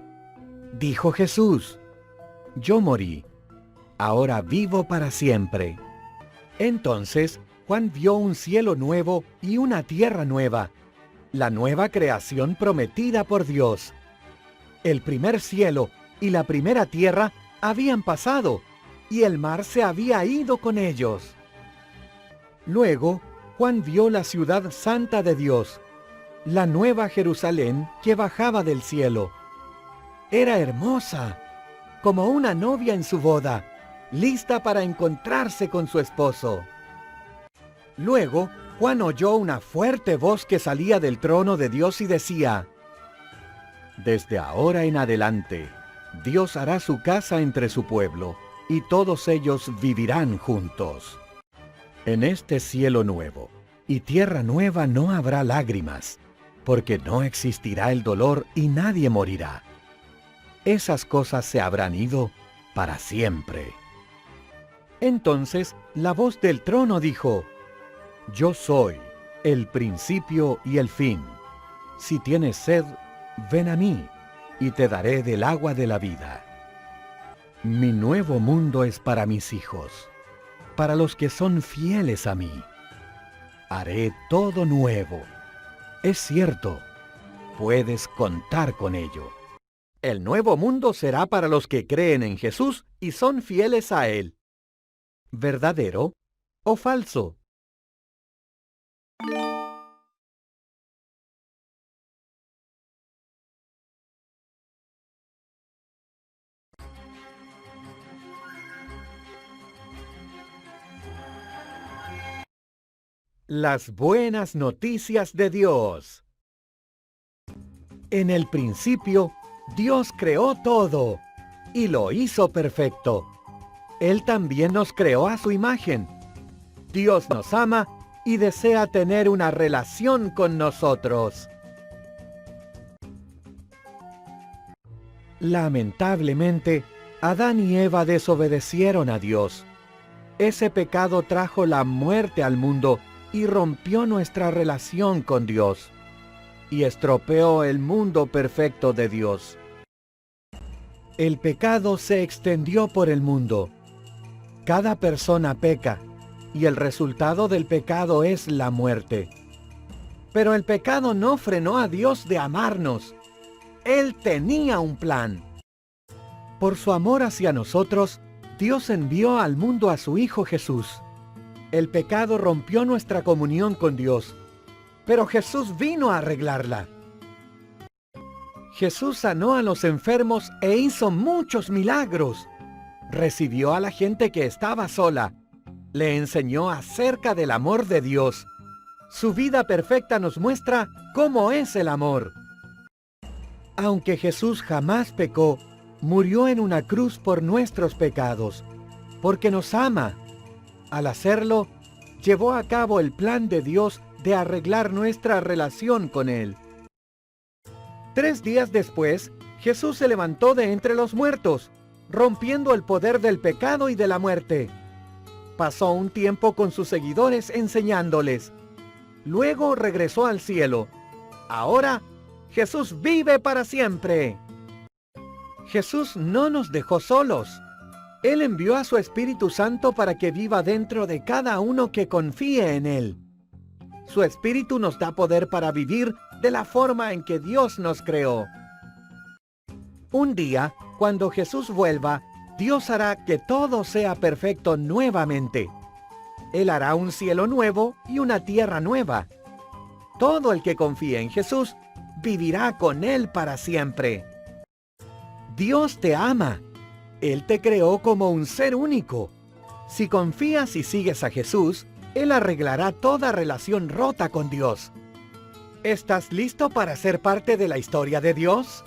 dijo Jesús. «Yo morí. Ahora vivo para siempre». Entonces, Juan vio un cielo nuevo y una tierra nueva, la nueva creación prometida por Dios. El primer cielo y la primera tierra habían pasado, y el mar se había ido con ellos. Luego, Juan vio la ciudad santa de Dios, la nueva Jerusalén que bajaba del cielo. Era hermosa, como una novia en su boda, lista para encontrarse con su esposo. Luego, Juan oyó una fuerte voz que salía del trono de Dios y decía: «Desde ahora en adelante, Dios hará su casa entre su pueblo, y todos ellos vivirán juntos. En este cielo nuevo y tierra nueva no habrá lágrimas, porque no existirá el dolor y nadie morirá. Esas cosas se habrán ido para siempre». Entonces la voz del trono dijo: «Yo soy el principio y el fin. Si tienes sed, ven a mí, y te daré del agua de la vida». Mi nuevo mundo es para mis hijos, para los que son fieles a mí. Haré todo nuevo. Es cierto, puedes contar con ello. El nuevo mundo será para los que creen en Jesús y son fieles a Él. ¿Verdadero o falso? Las buenas noticias de Dios. En el principio, Dios creó todo y lo hizo perfecto. Él también nos creó a su imagen. Dios nos ama y desea tener una relación con nosotros. Lamentablemente, Adán y Eva desobedecieron a Dios. Ese pecado trajo la muerte al mundo y rompió nuestra relación con Dios, y estropeó el mundo perfecto de Dios. El pecado se extendió por el mundo. Cada persona peca, y el resultado del pecado es la muerte. Pero el pecado no frenó a Dios de amarnos. Él tenía un plan. Por su amor hacia nosotros, Dios envió al mundo a su Hijo Jesús. El pecado rompió nuestra comunión con Dios, pero Jesús vino a arreglarla. Jesús sanó a los enfermos e hizo muchos milagros. Recibió a la gente que estaba sola. Le enseñó acerca del amor de Dios. Su vida perfecta nos muestra cómo es el amor. Aunque Jesús jamás pecó, murió en una cruz por nuestros pecados, porque nos ama. Al hacerlo, llevó a cabo el plan de Dios de arreglar nuestra relación con Él. 3 días después, Jesús se levantó de entre los muertos, rompiendo el poder del pecado y de la muerte. Pasó un tiempo con sus seguidores enseñándoles. Luego regresó al cielo. Ahora, Jesús vive para siempre. Jesús no nos dejó solos. Él envió a su Espíritu Santo para que viva dentro de cada uno que confíe en Él. Su Espíritu nos da poder para vivir de la forma en que Dios nos creó. Un día, cuando Jesús vuelva, Dios hará que todo sea perfecto nuevamente. Él hará un cielo nuevo y una tierra nueva. Todo el que confíe en Jesús vivirá con Él para siempre. Dios te ama. Él te creó como un ser único. Si confías y sigues a Jesús, Él arreglará toda relación rota con Dios. ¿Estás listo para ser parte de la historia de Dios?